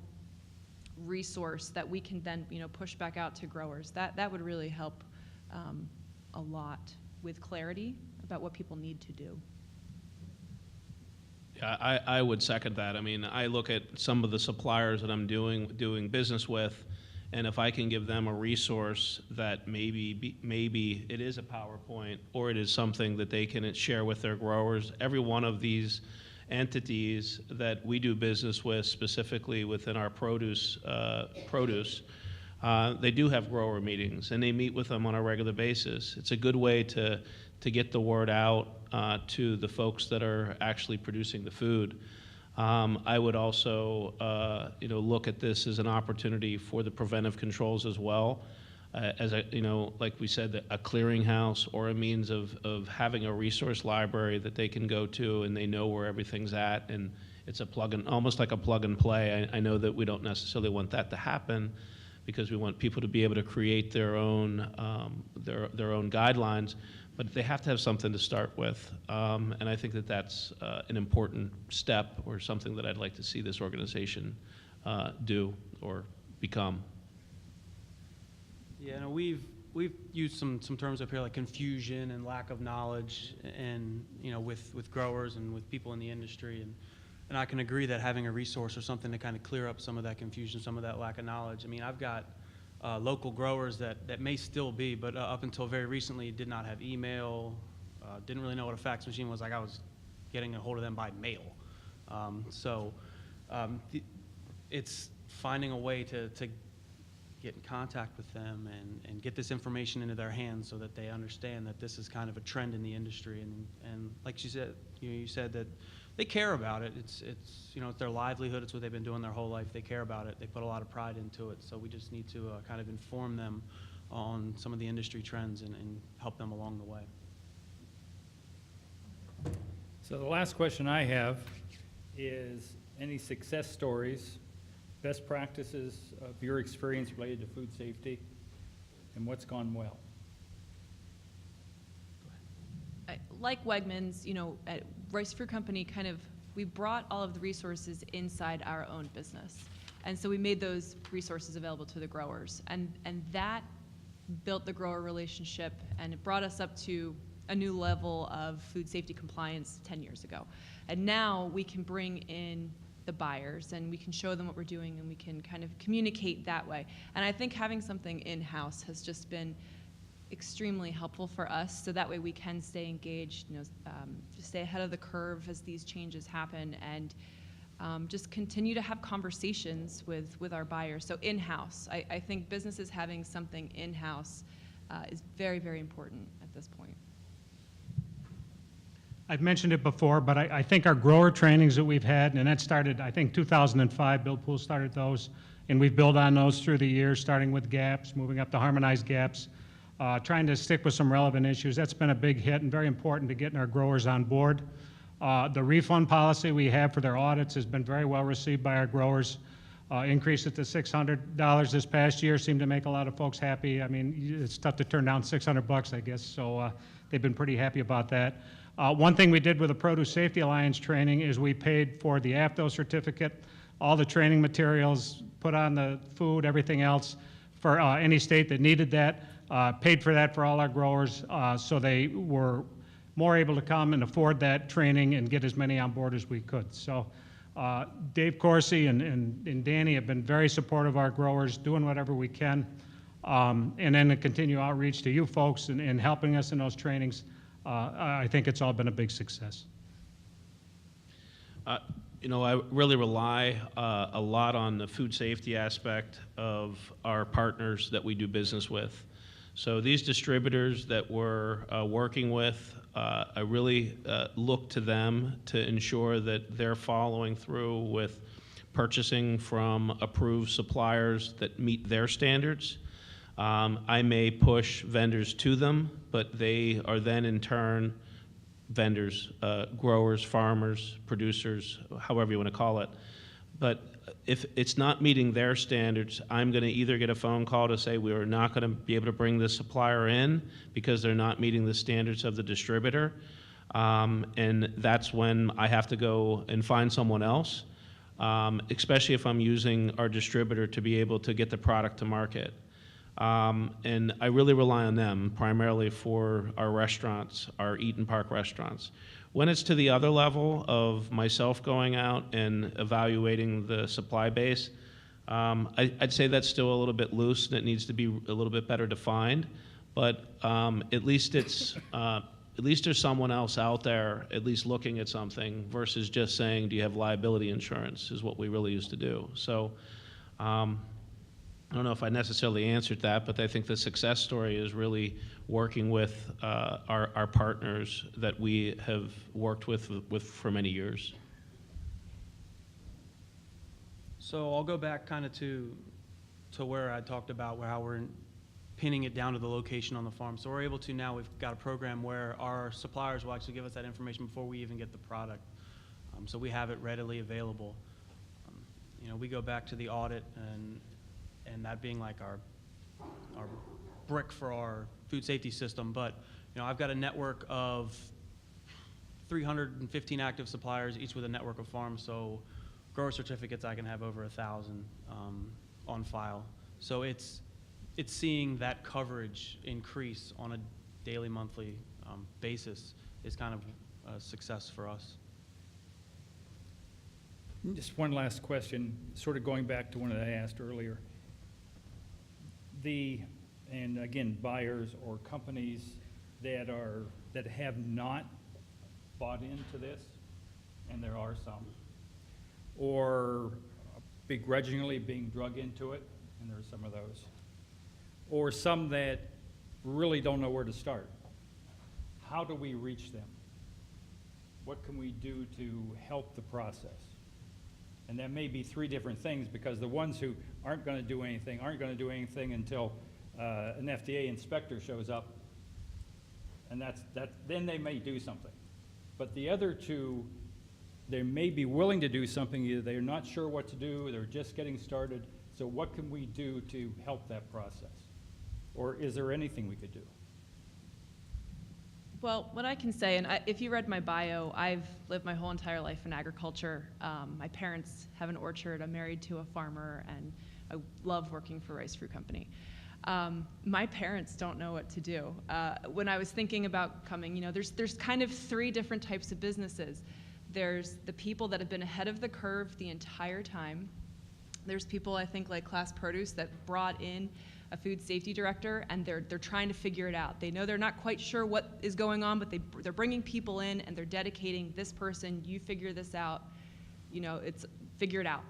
resource that we can then, push back out to growers, that would really help a lot with clarity about what people need to do. Yeah, I would second that. I mean, I look at some of the suppliers that I'm doing business with, and if I can give them a resource that maybe it is a PowerPoint or it is something that they can share with their growers. Every one of these entities that we do business with, specifically within our produce, they do have grower meetings, and they meet with them on a regular basis. It's a good way to get the word out to the folks that are actually producing the food. I would also, look at this as an opportunity for the preventive controls as well, like we said, a clearinghouse or a means of having a resource library that they can go to and they know where everything's at, and it's almost like a plug and play. I know that we don't necessarily want that to happen because we want people to be able to create their own guidelines, but they have to have something to start with, and I think that that's an important step, or something that I'd like to see this organization do or become. Yeah, no, we've used some terms up here like confusion and lack of knowledge, and with growers and with people in the industry, and I can agree that having a resource or something to kind of clear up some of that confusion, some of that lack of knowledge. I mean, I've got local growers that may still be, but up until very recently did not have email, didn't really know what a fax machine was. Like, I was getting a hold of them by mail. It's finding a way to get in contact with them and get this information into their hands so that they understand that this is kind of a trend in the industry. And like you said, you said that they care about it. It's their livelihood. It's what they've been doing their whole life. They care about it. They put a lot of pride into it. So we just need to kind of inform them on some of the industry trends and help them along the way. So the last question I have is any success stories, best practices of your experience related to food safety, and what's gone well? Like Wegmans, at Rice Fruit Company, we brought all of the resources inside our own business. And so we made those resources available to the growers. And that built the grower relationship, and it brought us up to a new level of food safety compliance 10 years ago. And now we can bring in the buyers and we can show them what we're doing and we can kind of communicate that way. And I think having something in-house has just been extremely helpful for us, so that way we can stay engaged, just stay ahead of the curve as these changes happen, and just continue to have conversations with our buyers. So in-house, I think businesses having something in-house is very, very important at this point. I've mentioned it before, but I think our grower trainings that we've had, and that started, I think, 2005, Bill Poole started those, and we've built on those through the years, starting with GAPs, moving up to harmonized GAPs, trying to stick with some relevant issues. That's been a big hit and very important to getting our growers on board. The refund policy we have for their audits has been very well received by our growers. Increased it to $600 this past year, seemed to make a lot of folks happy. I mean, it's tough to turn down $600, I guess, so they've been pretty happy about that. One thing we did with the Produce Safety Alliance training is we paid for the AFDO certificate, all the training materials, put on the food, everything else for any state that needed that, paid for that for all our growers, so they were more able to come and afford that training and get as many on board as we could. So Dave Corsi and Danny have been very supportive of our growers, doing whatever we can, and then to continue outreach to you folks and helping us in those trainings. I think it's all been a big success. I really rely a lot on the food safety aspect of our partners that we do business with. So these distributors that we're working with, I really look to them to ensure that they're following through with purchasing from approved suppliers that meet their standards. I may push vendors to them, but they are then in turn vendors, growers, farmers, producers, however you want to call it. But if it's not meeting their standards, I'm going to either get a phone call to say we are not going to be able to bring the supplier in because they're not meeting the standards of the distributor, and that's when I have to go and find someone else, especially if I'm using our distributor to be able to get the product to market. And I really rely on them primarily for our restaurants, our Eat and Park restaurants. When it's to the other level of myself going out and evaluating the supply base, I'd say that's still a little bit loose and it needs to be a little bit better defined. But at least it's at least there's someone else out there at least looking at something versus just saying, do you have liability insurance, is what we really used to do. So I don't know if I necessarily answered that, but I think the success story is really working with our partners that we have worked with for many years. So I'll go back kind of to where I talked about how we're pinning it down to the location on the farm. So we're able to now, we've got a program where our suppliers will actually give us that information before we even get the product. So we have it readily available. We go back to the audit and that being like our brick for our food safety system. But I've got a network of 315 active suppliers, each with a network of farms. So grower certificates, I can have over 1,000 on file. So it's seeing that coverage increase on a daily, monthly basis is kind of a success for us. Just one last question, sort of going back to one that I asked earlier. And again, buyers or companies that have not bought into this, and there are some, or begrudgingly being drug into it, and there are some of those, or some that really don't know where to start. How do we reach them? What can we do to help the process? And that may be three different things, because the ones who aren't going to do anything until an FDA inspector shows up, and then they may do something. But the other two, they may be willing to do something, either they're not sure what to do, they're just getting started. So what can we do to help that process? Or is there anything we could do? Well, what I can say, and if you read my bio, I've lived my whole entire life in agriculture. My parents have an orchard. I'm married to a farmer, and I love working for Rice Fruit Company. My parents don't know what to do. When I was thinking about coming, there's kind of three different types of businesses. There's the people that have been ahead of the curve the entire time. There's people, I think, like Class Produce that brought in a food safety director, and they're trying to figure it out. They know they're not quite sure what is going on, but they're bringing people in, and they're dedicating this person, you figure this out, it's figure it out.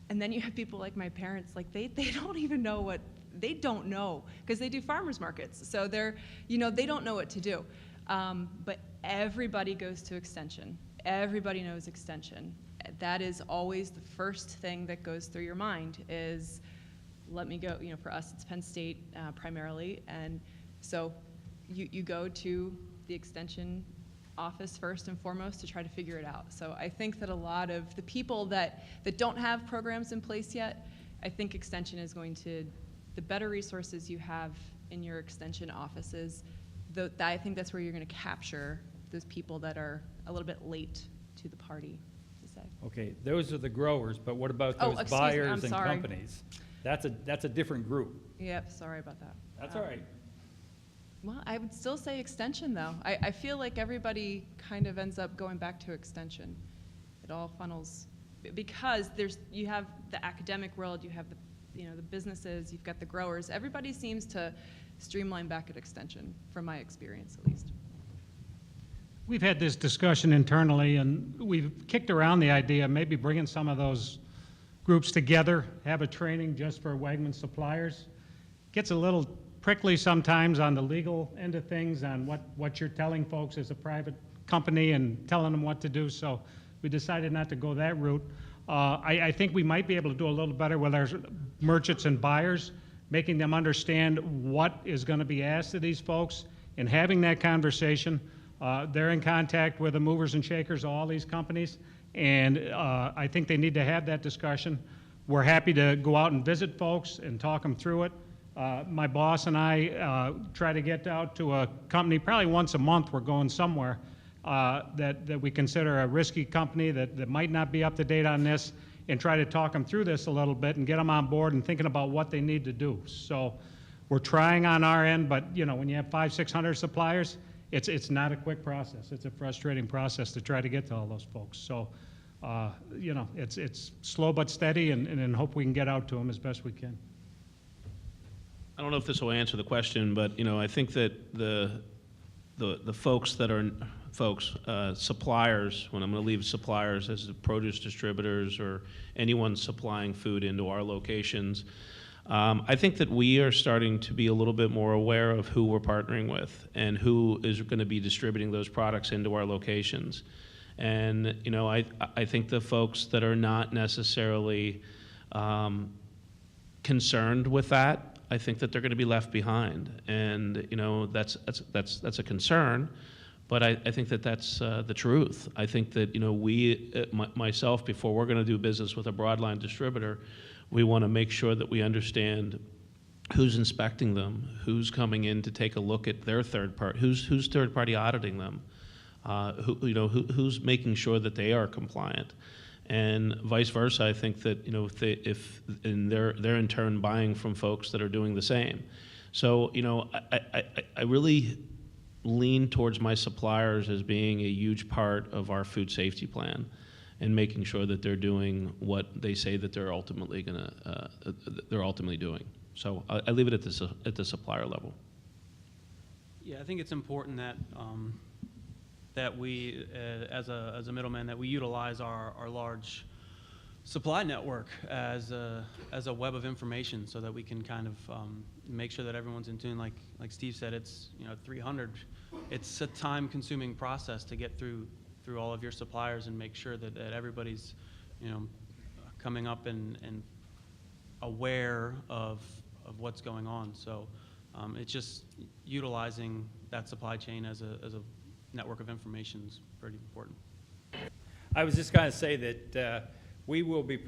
And then you have people like my parents, like they don't even know they don't know, because they do farmers markets. So they don't know what to do. But everybody goes to Extension. Everybody knows Extension. That is always the first thing that goes through your mind is, let me go. For us, it's Penn State primarily. And so you go to the Extension office first and foremost to try to figure it out. So I think that a lot of the people that don't have programs in place yet, I think Extension is going to, the better resources you have in your Extension offices, I think that's where you're going to capture those people that are a little bit late to the party, to say. Okay, those are the growers, but what about Oh, those excuse me, buyers I'm and sorry. companies? That's a different group. Yep, sorry about that. That's all right. Well, I would still say Extension, though. I feel like everybody kind of ends up going back to Extension. It all funnels, because you have the academic world, you have the businesses, you've got the growers. Everybody seems to streamline back at Extension, from my experience at least. We've had this discussion internally, and we've kicked around the idea of maybe bringing some of those groups together, have a training just for Wegmans suppliers. Gets a little prickly sometimes on the legal end of things, on what you're telling folks as a private company and telling them what to do, so we decided not to go that route. I think we might be able to do a little better with our merchants and buyers, making them understand what is going to be asked of these folks and having that conversation. They're in contact with the movers and shakers of all these companies, and I think they need to have that discussion. We're happy to go out and visit folks and talk them through it. My boss and I try to get out to a company probably once a month. We're going somewhere that we consider a risky company that might not be up to date on this, and try to talk them through this a little bit and get them on board and thinking about what they need to do. So we're trying on our end, but when you have 500-600 suppliers, it's not a quick process. It's a frustrating process to try to get to all those folks. So it's slow but steady, and hope we can get out to them as best we can. I don't know if this will answer the question, but I think that the folks that are suppliers, when I'm going to leave suppliers as the produce distributors or anyone supplying food into our locations, I think that we are starting to be a little bit more aware of who we're partnering with and who is going to be distributing those products into our locations. And I think the folks that are not necessarily concerned with that, I think that they're going to be left behind, and that's a concern. But I think that that's the truth. I think that we, myself, before we're going to do business with a broadline distributor, we want to make sure that we understand who's inspecting them, who's coming in to take a look at their third party, who's third party auditing them, who's making sure that they are compliant. And vice versa, I think that if they're in turn buying from folks that are doing the same. So I really lean towards my suppliers as being a huge part of our food safety plan, and making sure that they're doing what they say that they're ultimately doing. So I leave it at the supplier level. Yeah, I think it's important that that we, as a middleman, that we utilize our large supply network as a web of information, so that we can kind of make sure that everyone's in tune. Like Steve said, it's 300. It's a time-consuming process to get through all of your suppliers and make sure that everybody's coming up and aware of what's going on. So it's just utilizing that supply chain as a network of information is pretty important. I was just going to say that we will be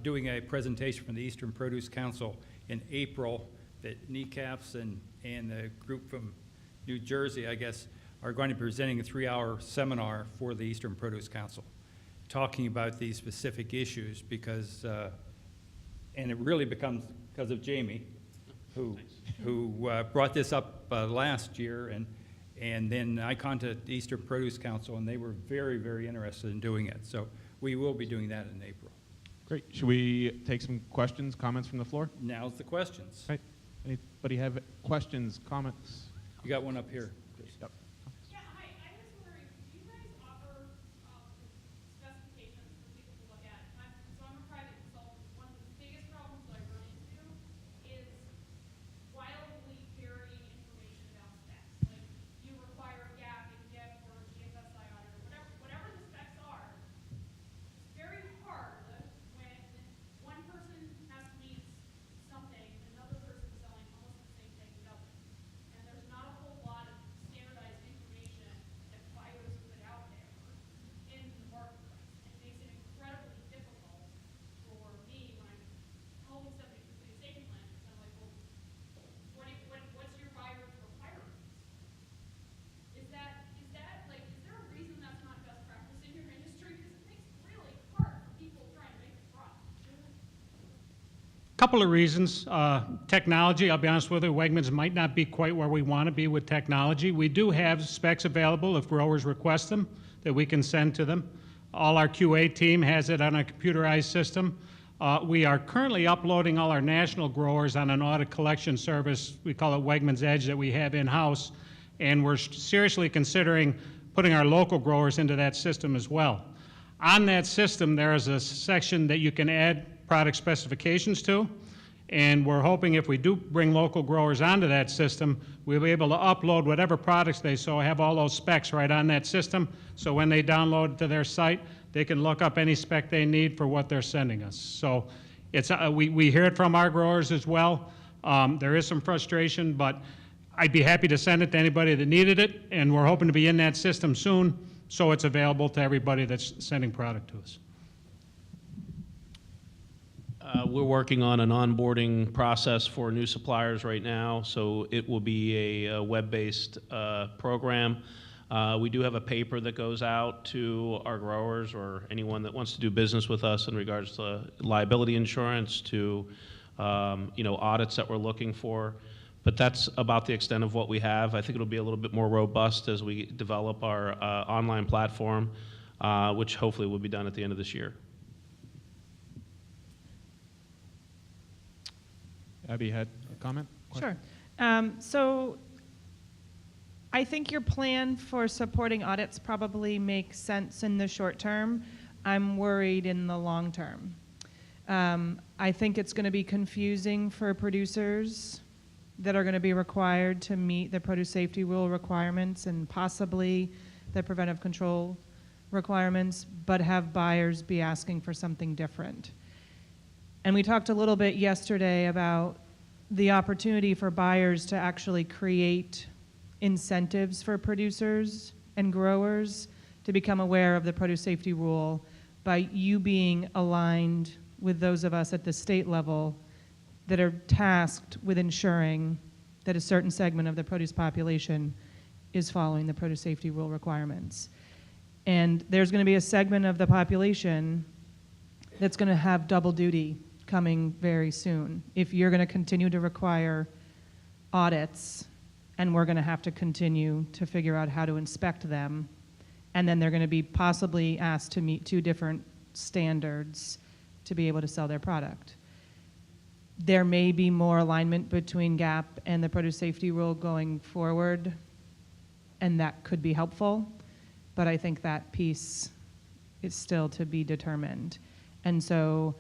doing a presentation from the Eastern Produce Council in April that NECAFS and the group from New Jersey, I guess, are going to be presenting a 3-hour seminar for the Eastern Produce Council, talking about these specific issues, because, and it really becomes because of Jamie, who brought this up last year, and then I contacted Eastern Produce Council, and they were very, very interested in doing it. So we will be doing that in April. Great. Should we take some questions, comments from the floor? Now's the questions. Right. Anybody have questions, comments? You got one up here. Yep. Yeah, hi. I was wondering, do you guys offer specifications for people to look at? So I'm a private consultant. One of the biggest problems that I run into is wildly varying information about specs. Like, you require a GAP, a GIF, or a GFSI audit, or whatever the specs are. It's very hard when one person has to meet something, another person is selling almost the same thing doesn't. And there's not a whole lot of standardized information that buyers put out there in the marketplace. It makes it incredibly difficult for me when I'm helping somebody complete a safety plan, because I'm like, well, what's your buyer's requirements? Is there a reason that's not best practice in your industry? Because it makes it really hard for people trying to make a product. Couple of reasons. Technology, I'll be honest with you, Wegmans might not be quite where we want to be with technology. We do have specs available if growers request them that we can send to them. All our QA team has it on a computerized system. We are currently uploading all our national growers on an audit collection service. We call it Wegmans Edge that we have in-house, and we're seriously considering putting our local growers into that system as well. On that system, there is a section that you can add product specifications to, and we're hoping if we do bring local growers onto that system, we'll be able to upload whatever products they so have all those specs right on that system, so when they download it to their site, they can look up any spec they need for what they're sending us. So it's we hear it from our growers as well. There is some frustration, but I'd be happy to send it to anybody that needed it, and we're hoping to be in that system soon, so it's available to everybody that's sending product to us. We're working on an onboarding process for new suppliers right now, so it will be a web-based program. We do have a paper that goes out to our growers or anyone that wants to do business with us in regards to liability insurance, to audits that we're looking for. But that's about the extent of what we have. I think it'll be a little bit more robust as we develop our online platform, which hopefully will be done at the end of this year. Abby had a comment? Sure. So I think your plan for supporting audits probably makes sense in the short term. I'm worried in the long term. I think it's going to be confusing for producers that are going to be required to meet the produce safety rule requirements and possibly the preventive control requirements, but have buyers be asking for something different. And we talked a little bit yesterday about the opportunity for buyers to actually create incentives for producers and growers to become aware of the produce safety rule by you being aligned with those of us at the state level that are tasked with ensuring that a certain segment of the produce population is following the produce safety rule requirements. And there's going to be a segment of the population that's going to have double duty coming very soon. If you're going to continue to require audits, and we're going to have to continue to figure out how to inspect them, and then they're going to be possibly asked to meet 2 different standards to be able to sell their product. There may be more alignment between GAP and the produce safety rule going forward, and that could be helpful, but I think that piece is still to be determined. And so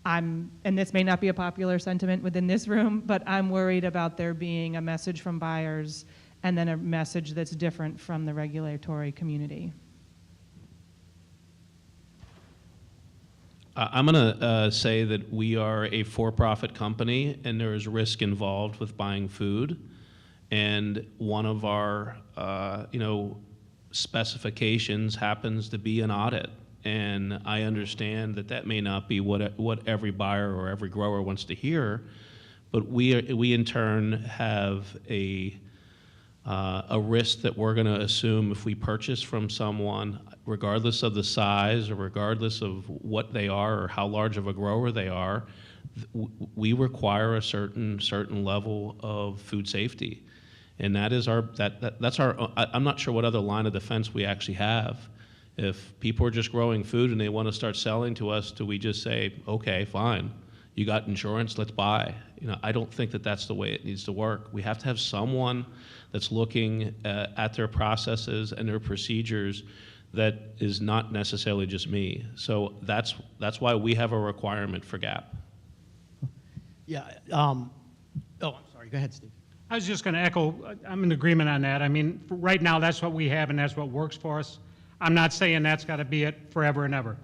and this may not be a popular sentiment within this room, but I'm worried about there being a message from buyers and then a message that's different from the regulatory community. I'm going to say that we are a for-profit company, and there is risk involved with buying food. And one of our, specifications happens to be an audit. And I understand that that may not be what every buyer or every grower wants to hear, but we in turn have a risk that we're going to assume if we purchase from someone, regardless of the size or regardless of what they are or how large of a grower they are, we require a certain level of food safety, and that is that's our. I'm not sure what other line of defense we actually have. If people are just growing food and they want to start selling to us, do we just say, okay, fine, you got insurance, let's buy? I don't think that that's the way it needs to work. We have to have someone that's looking at their processes and their procedures that is not necessarily just me. So that's why we have a requirement for GAP. Yeah. I'm sorry. Go ahead, Steve. I was just going to echo, I'm in agreement on that. I mean, right now, that's what we have, and that's what works for us. I'm not saying that's got to be it forever and ever.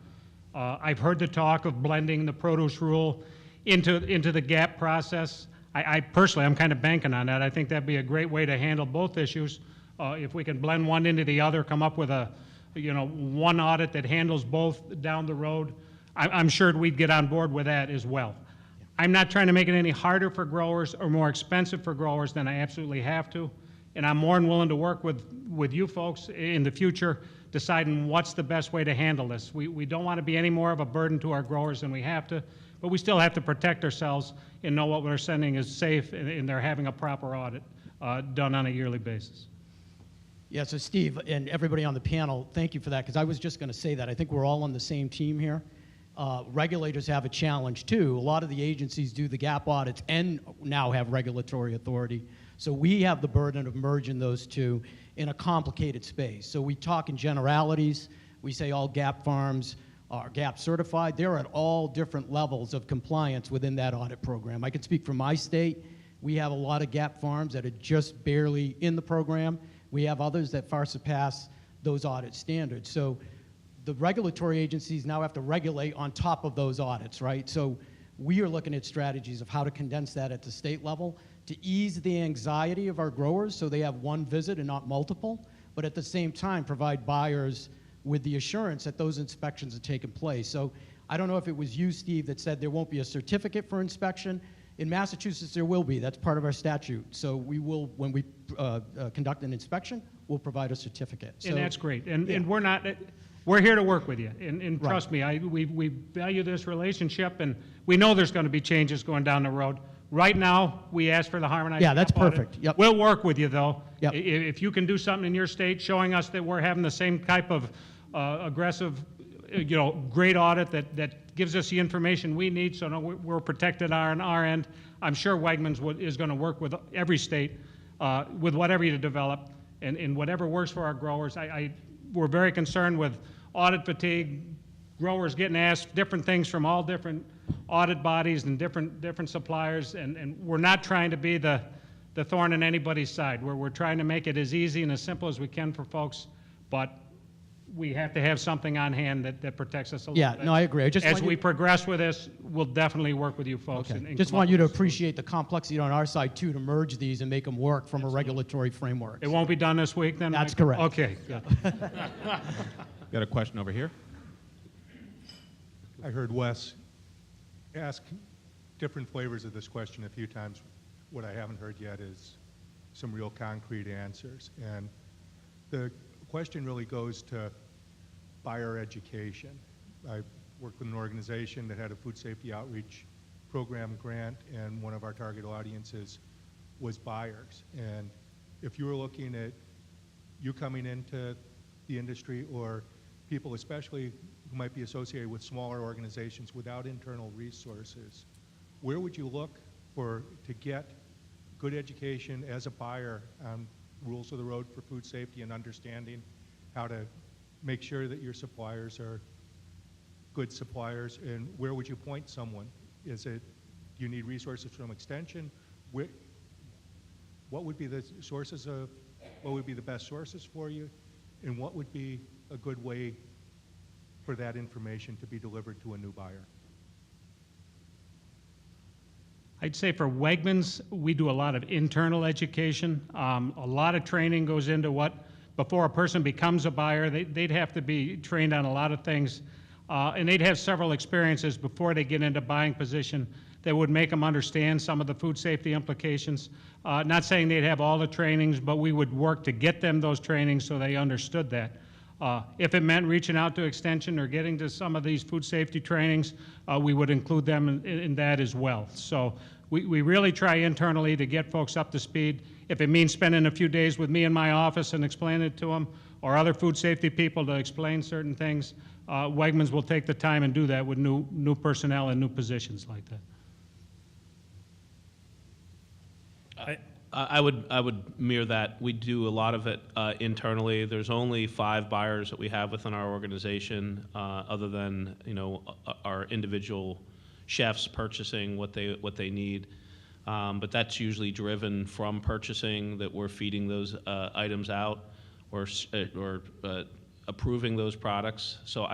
I've heard the talk of blending the produce rule into the GAP process. I personally, I'm kind of banking on that. I think that'd be a great way to handle both issues. If we can blend one into the other, come up with one audit that handles both down the road, I'm sure we'd get on board with that as well. I'm not trying to make it any harder for growers or more expensive for growers than I absolutely have to. And I'm more than willing to work with you folks in the future, deciding what's the best way to handle this. We don't want to be any more of a burden to our growers than we have to, but we still have to protect ourselves and know what we're sending is safe, and they're having a proper audit done on a yearly basis. Yeah, so Steve and everybody on the panel, thank you for that, because I was just going to say that. I think we're all on the same team here. Regulators have a challenge, too. A lot of the agencies do the GAP audits and now have regulatory authority. So we have the burden of merging those two in a complicated space. So we talk in generalities. We say all GAP farms are GAP certified. They're at all different levels of compliance within that audit program. I can speak for my state. We have a lot of GAP farms that are just barely in the program. We have others that far surpass those audit standards. So the regulatory agencies now have to regulate on top of those audits, right? So we are looking at strategies of how to condense that at the state level to ease the anxiety of our growers so they have one visit and not multiple, but at the same time provide buyers with the assurance that those inspections are taking place. So I don't know if it was you, Steve, that said there won't be a certificate for inspection. In Massachusetts, there will be. That's part of our statute. So we will, when we conduct an inspection, we'll provide a certificate. And that's great. And, yeah. and we're here to work with you. And Right. trust me, we value this relationship, and we know there's going to be changes going down the road. Right now, we ask for the harmonized. Yeah, that's GAP audit. perfect. Yep. We'll work with you, though. Yep. If you can do something in your state showing us that we're having the same type of aggressive, great audit that gives us the information we need so we're protected on our end, I'm sure Wegmans is going to work with every state with whatever you develop and whatever works for our growers. We're very concerned with audit fatigue, growers getting asked different things from all different audit bodies and different suppliers, and we're not trying to be the thorn in anybody's side. We're trying to make it as easy and as simple as we can for folks, but we have to have something on hand that protects us a little bit. Yeah, no, I agree. As we progress with this, we'll definitely work with you folks. Okay. and Just come want up you to with a solution. appreciate the complexity on our side, too, to merge these and make them work from a regulatory framework. It won't be done this week, then? That's Mike? correct. Okay, good. Got a question over here? I heard Wes ask different flavors of this question a few times. What I haven't heard yet is some real concrete answers. And the question really goes to buyer education. I worked with an organization that had a food safety outreach program grant, and one of our target audiences was buyers. And if you were looking at you coming into the industry, or people especially who might be associated with smaller organizations without internal resources, where would you look to get good education as a buyer on rules of the road for food safety and understanding how to make sure that your suppliers are good suppliers? And where would you point someone? Do you need resources from extension? What would be the sources of, what would be the best sources for you? And what would be a good way for that information to be delivered to a new buyer? I'd say for Wegmans, we do a lot of internal education. A lot of training goes into before a person becomes a buyer, they'd have to be trained on a lot of things. And they'd have several experiences before they get into buying position that would make them understand some of the food safety implications. Not saying they'd have all the trainings, but we would work to get them those trainings so they understood that. If it meant reaching out to Extension or getting to some of these food safety trainings, we would include them in that as well. So we really try internally to get folks up to speed. If it means spending a few days with me in my office and explaining it to them, or other food safety people to explain certain things, Wegmans will take the time and do that with new personnel and new positions like that. I would mirror that. We do a lot of it internally. There's only 5 buyers that we have within our organization, other than our individual chefs purchasing what they need. But that's usually driven from purchasing, that we're feeding those items out or approving those products. So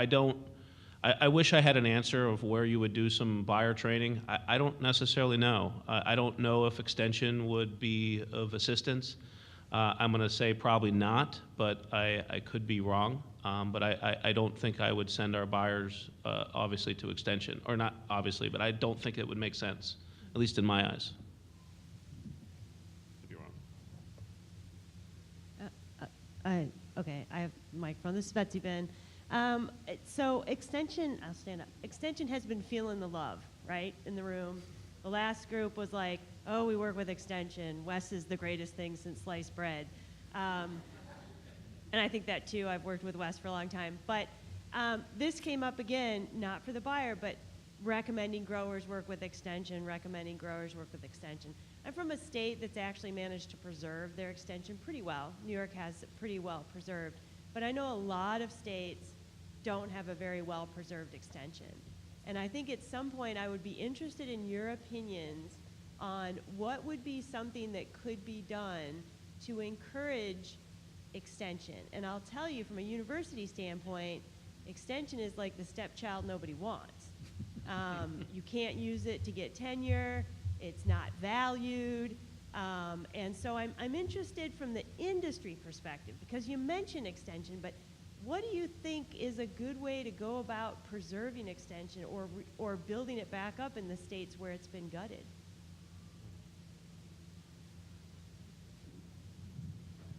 I wish I had an answer of where you would do some buyer training. I don't necessarily know. I don't know if Extension would be of assistance. I'm going to say probably not, but I could be wrong. But I don't think I would send our buyers, obviously, to Extension. Or not obviously, but I don't think it would make sense, at least in my eyes. Could be wrong. Okay, I have the microphone. This is Betsy Ben. So Extension, I'll stand up. Extension has been feeling the love, right, in the room. The last group was like, oh, we work with Extension. Wes is the greatest thing since sliced bread. And I think that too. I've worked with Wes for a long time. But this came up again, not for the buyer, but recommending growers work with Extension, recommending growers work with Extension. I'm from a state that's actually managed to preserve their Extension pretty well. New York has it pretty well preserved. But I know a lot of states don't have a very well-preserved Extension. And I think at some point I would be interested in your opinions on what would be something that could be done to encourage Extension. And I'll tell you, from a university standpoint, Extension is like the stepchild nobody wants. You can't use it to get tenure. It's not valued. And so I'm interested from the industry perspective, because you mentioned Extension, but what do you think is a good way to go about preserving Extension or building it back up in the states where it's been gutted?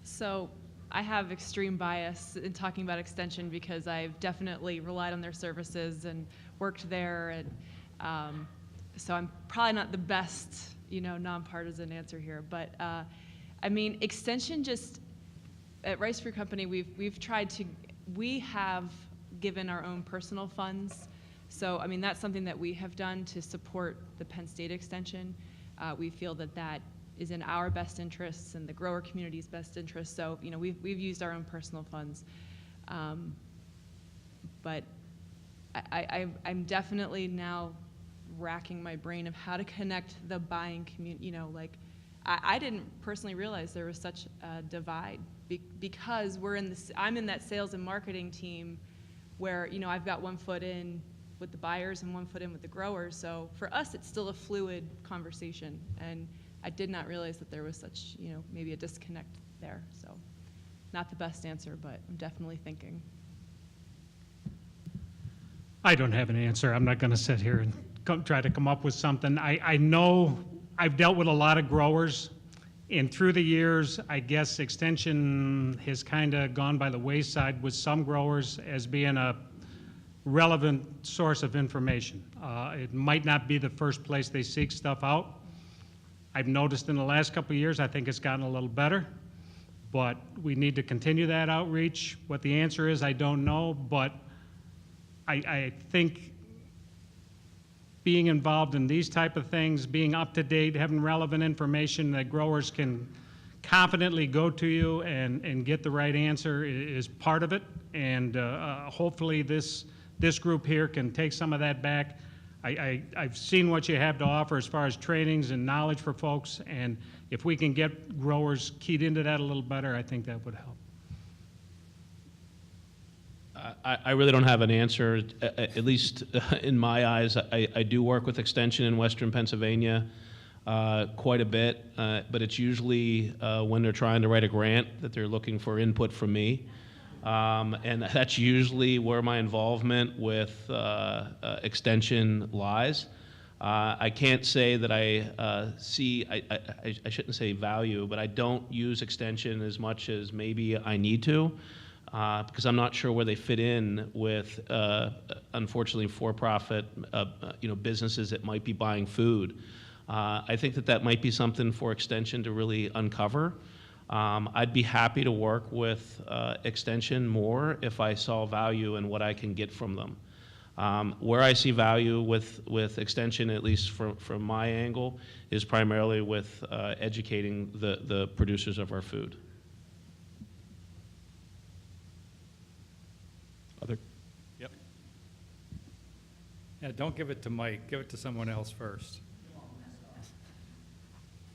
So I have extreme bias in talking about Extension because I've definitely relied on their services and worked there, and so I'm probably not the best, nonpartisan answer here. But I mean, Extension just at Rice Fruit Company, we have given our own personal funds. So I mean, that's something that we have done to support the Penn State Extension. We feel that is in our best interests and the grower community's best interests. So we've used our own personal funds, but I'm definitely now racking my brain of how to connect the buying community. I didn't personally realize there was such a divide because I'm in that sales and marketing team where I've got one foot in with the buyers and one foot in with the growers. So for us, it's still a fluid conversation, and I did not realize that there was such, maybe a disconnect there. So not the best answer, but I'm definitely thinking. I don't have an answer. I'm not going to sit here and try to come up with something. I know I've dealt with a lot of growers, and through the years, I guess Extension has kind of gone by the wayside with some growers as being a relevant source of information. It might not be the first place they seek stuff out. I've noticed in the last couple of years, I think it's gotten a little better, but we need to continue that outreach. What the answer is, I don't know, but I think being involved in these type of things, being up to date, having relevant information that growers can confidently go to you and get the right answer is part of it. And hopefully this group here can take some of that back. I've seen what you have to offer as far as trainings and knowledge for folks, and if we can get growers keyed into that a little better, I think that would help. I really don't have an answer, at least in my eyes. I do work with Extension in Western Pennsylvania quite a bit, but it's usually when they're trying to write a grant that they're looking for input from me. And that's usually where my involvement with Extension lies. I can't say that I shouldn't say value, but I don't use Extension as much as maybe I need to. because I'm not sure where they fit in with, unfortunately, for-profit, businesses that might be buying food. I think that might be something for Extension to really uncover. I'd be happy to work with Extension more if I saw value in what I can get from them. Where I see value with Extension, at least from my angle, is primarily with educating the producers of our food. Other? Yep. Yeah, don't give it to Mike. Give it to someone else first.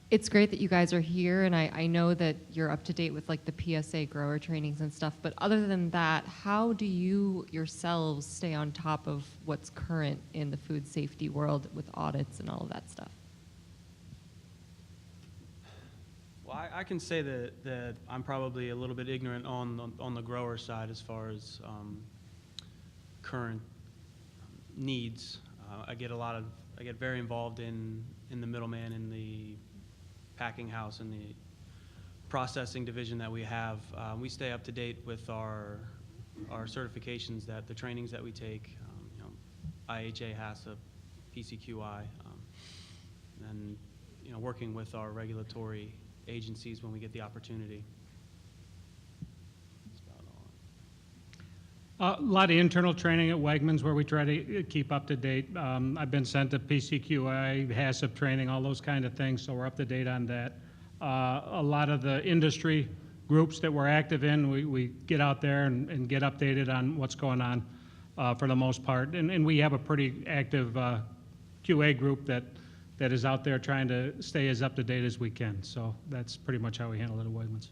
It's great that you guys are here, and I know that you're up to date with like the PSA grower trainings and stuff, but other than that, how do you yourselves stay on top of what's current in the food safety world with audits and all of that stuff? Well, I can say that I'm probably a little bit ignorant on the grower side as far as current needs. I get very involved in the middleman in the packing house and the processing division that we have. We stay up to date with our certifications, the trainings that we take, IHA, HACCP, PCQI, and working with our regulatory agencies when we get the opportunity. That's about all. A lot of internal training at Wegmans where we try to keep up to date. I've been sent to PCQI, HACCP training, all those kind of things, so we're up to date on that. A lot of the industry groups that we're active in, we get out there and get updated on what's going on for the most part. And we have a pretty active QA group that is out there trying to stay as up to date as we can. So that's pretty much how we handle it at Wegmans.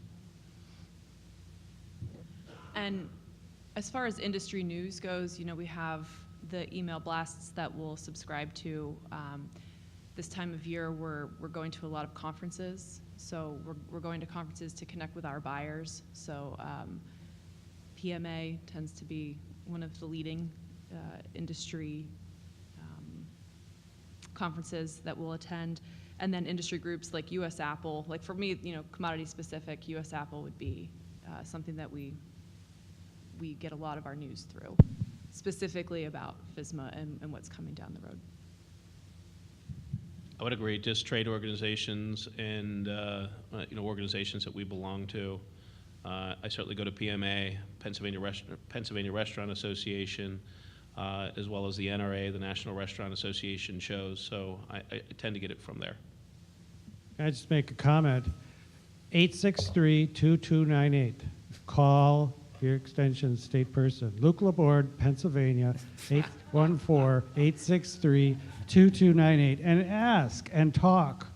And as far as industry news goes, we have the email blasts that we'll subscribe to. This time of year, we're going to a lot of conferences. So we're going to conferences to connect with our buyers. So PMA tends to be one of the leading industry conferences that we'll attend. And then industry groups like US Apple. Like for me, commodity specific, US Apple would be something that we get a lot of our news through, specifically about FSMA and what's coming down the road. I would agree. Just trade organizations and organizations that we belong to. I certainly go to PMA, Pennsylvania Restaurant Association, as well as the NRA, the National Restaurant Association shows. So I tend to get it from there. Can I just make a comment? 863-2298. Call your extension state person. Luke Laborde, Pennsylvania, 814-863-2298, and ask and talk.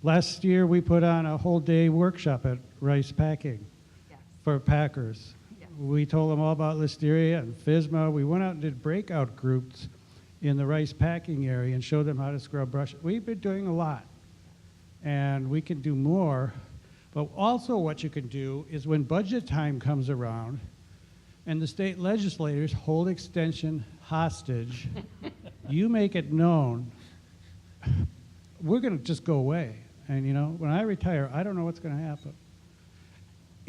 Last year we put on a whole day workshop at Rice Packing for packers. We told them all about Listeria and FSMA. We went out and did breakout groups in the rice packing area and showed them how to scrub brush. We've been doing a lot, and we can do more. But also what you can do is when budget time comes around and the state legislators hold extension hostage, you make it known, we're going to just go away. And when I retire, I don't know what's going to happen.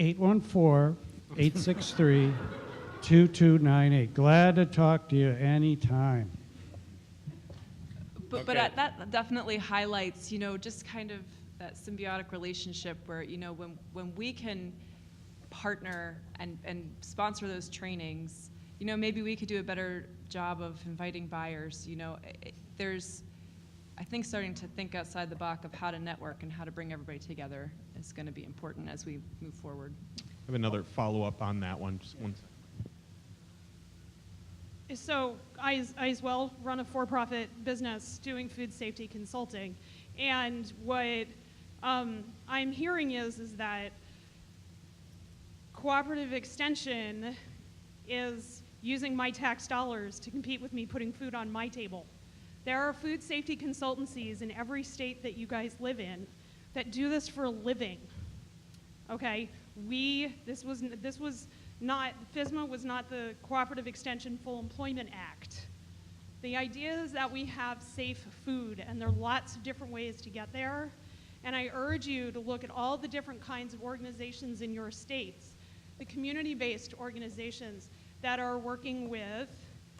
814-863-2298. Glad to talk to you anytime. But that definitely highlights, just kind of that symbiotic relationship where, when we can partner and sponsor those trainings, maybe we could do a better job of inviting buyers. There's, I think, starting to think outside the box of how to network and how to bring everybody together is going to be important as we move forward. I have another follow-up on that one. Just one. So I as well run a for-profit business doing food safety consulting. And what I'm hearing is that cooperative extension is using my tax dollars to compete with me putting food on my table. There are food safety consultancies in every state that you guys live in that do this for a living. Okay, FSMA was not the Cooperative Extension Full Employment Act. The idea is that we have safe food, and there are lots of different ways to get there. And I urge you to look at all the different kinds of organizations in your states the community-based organizations that are working with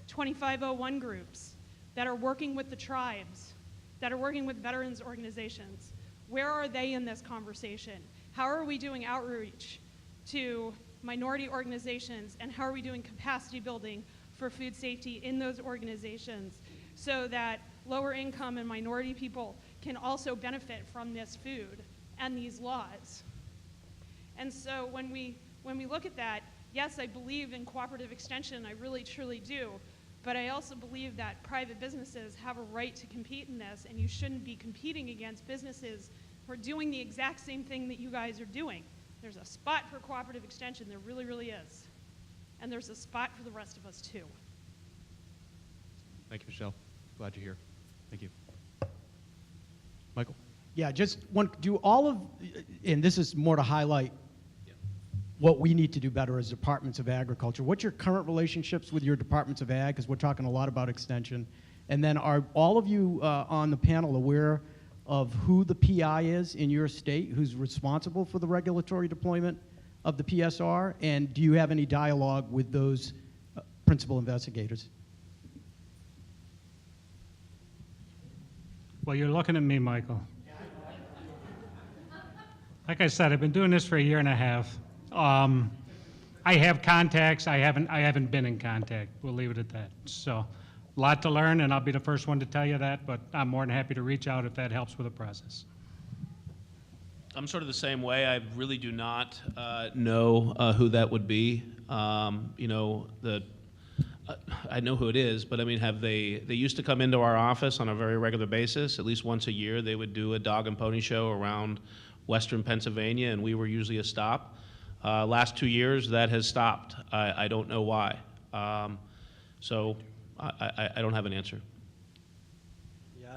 2501 groups, that are working with the tribes, that are working with veterans organizations. Where are they in this conversation? How are we doing outreach to minority organizations, and how are we doing capacity building for food safety in those organizations so that lower income and minority people can also benefit from this food and these laws? And so when we look at that, yes, I believe in cooperative extension, I really truly do, but I also believe that private businesses have a right to compete in this, and you shouldn't be competing against businesses who are doing the exact same thing that you guys are doing. There's a spot for cooperative extension, there really, really is. And there's a spot for the rest of us too. Thank you, Michelle. Glad you're here. Thank you. Michael? Yeah, just do all of, and this is more to highlight what we need to do better as departments of agriculture. What's your current relationships with your departments of ag? Because we're talking a lot about extension. And then are all of you on the panel aware of who the PI is in your state, who's responsible for the regulatory deployment of the PSR? And do you have any dialogue with those principal investigators? Well, you're looking at me, Michael. Like I said, I've been doing this for a year and a half. I have contacts. I haven't been in contact. We'll leave it at that. So, a lot to learn, and I'll be the first one to tell you that, but I'm more than happy to reach out if that helps with the process. I'm sort of the same way. I really do not know who that would be. You know, I know who it is, but I mean, they used to come into our office on a very regular basis. At least once a year, they would do a dog and pony show around Western Pennsylvania, and we were usually a stop. Last 2 years, that has stopped. I don't know why. So I don't have an answer. Yeah,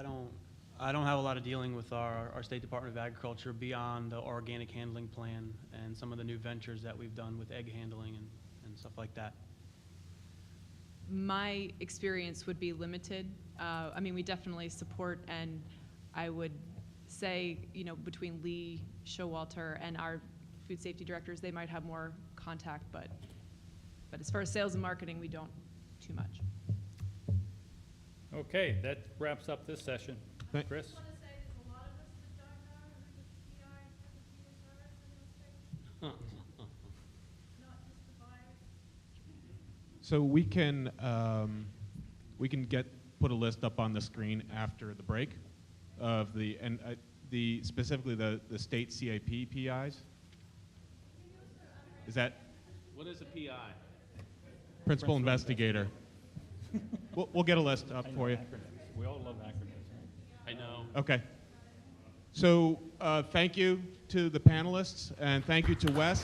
I don't have a lot of dealing with our State Department of Agriculture beyond the organic handling plan and some of the new ventures that we've done with egg handling and stuff like that. My experience would be limited. I mean, we definitely support, and I would say, you know, between Lee, Showalter, and our food safety directors, they might have more contact, but as far as sales and marketing, we don't too much. Okay, that wraps up this session. Chris? I just want to say there's a lot of us that don't know who the PI and the PSR is in the state. Not just the buyers. So we can put a list up on the screen after the break of specifically the state CIP PIs. Is that What is a PI? principal investigator? We'll get a list up for you. Acronyms. We all love acronyms. I know. Okay. So thank you to the panelists, and thank you to Wes.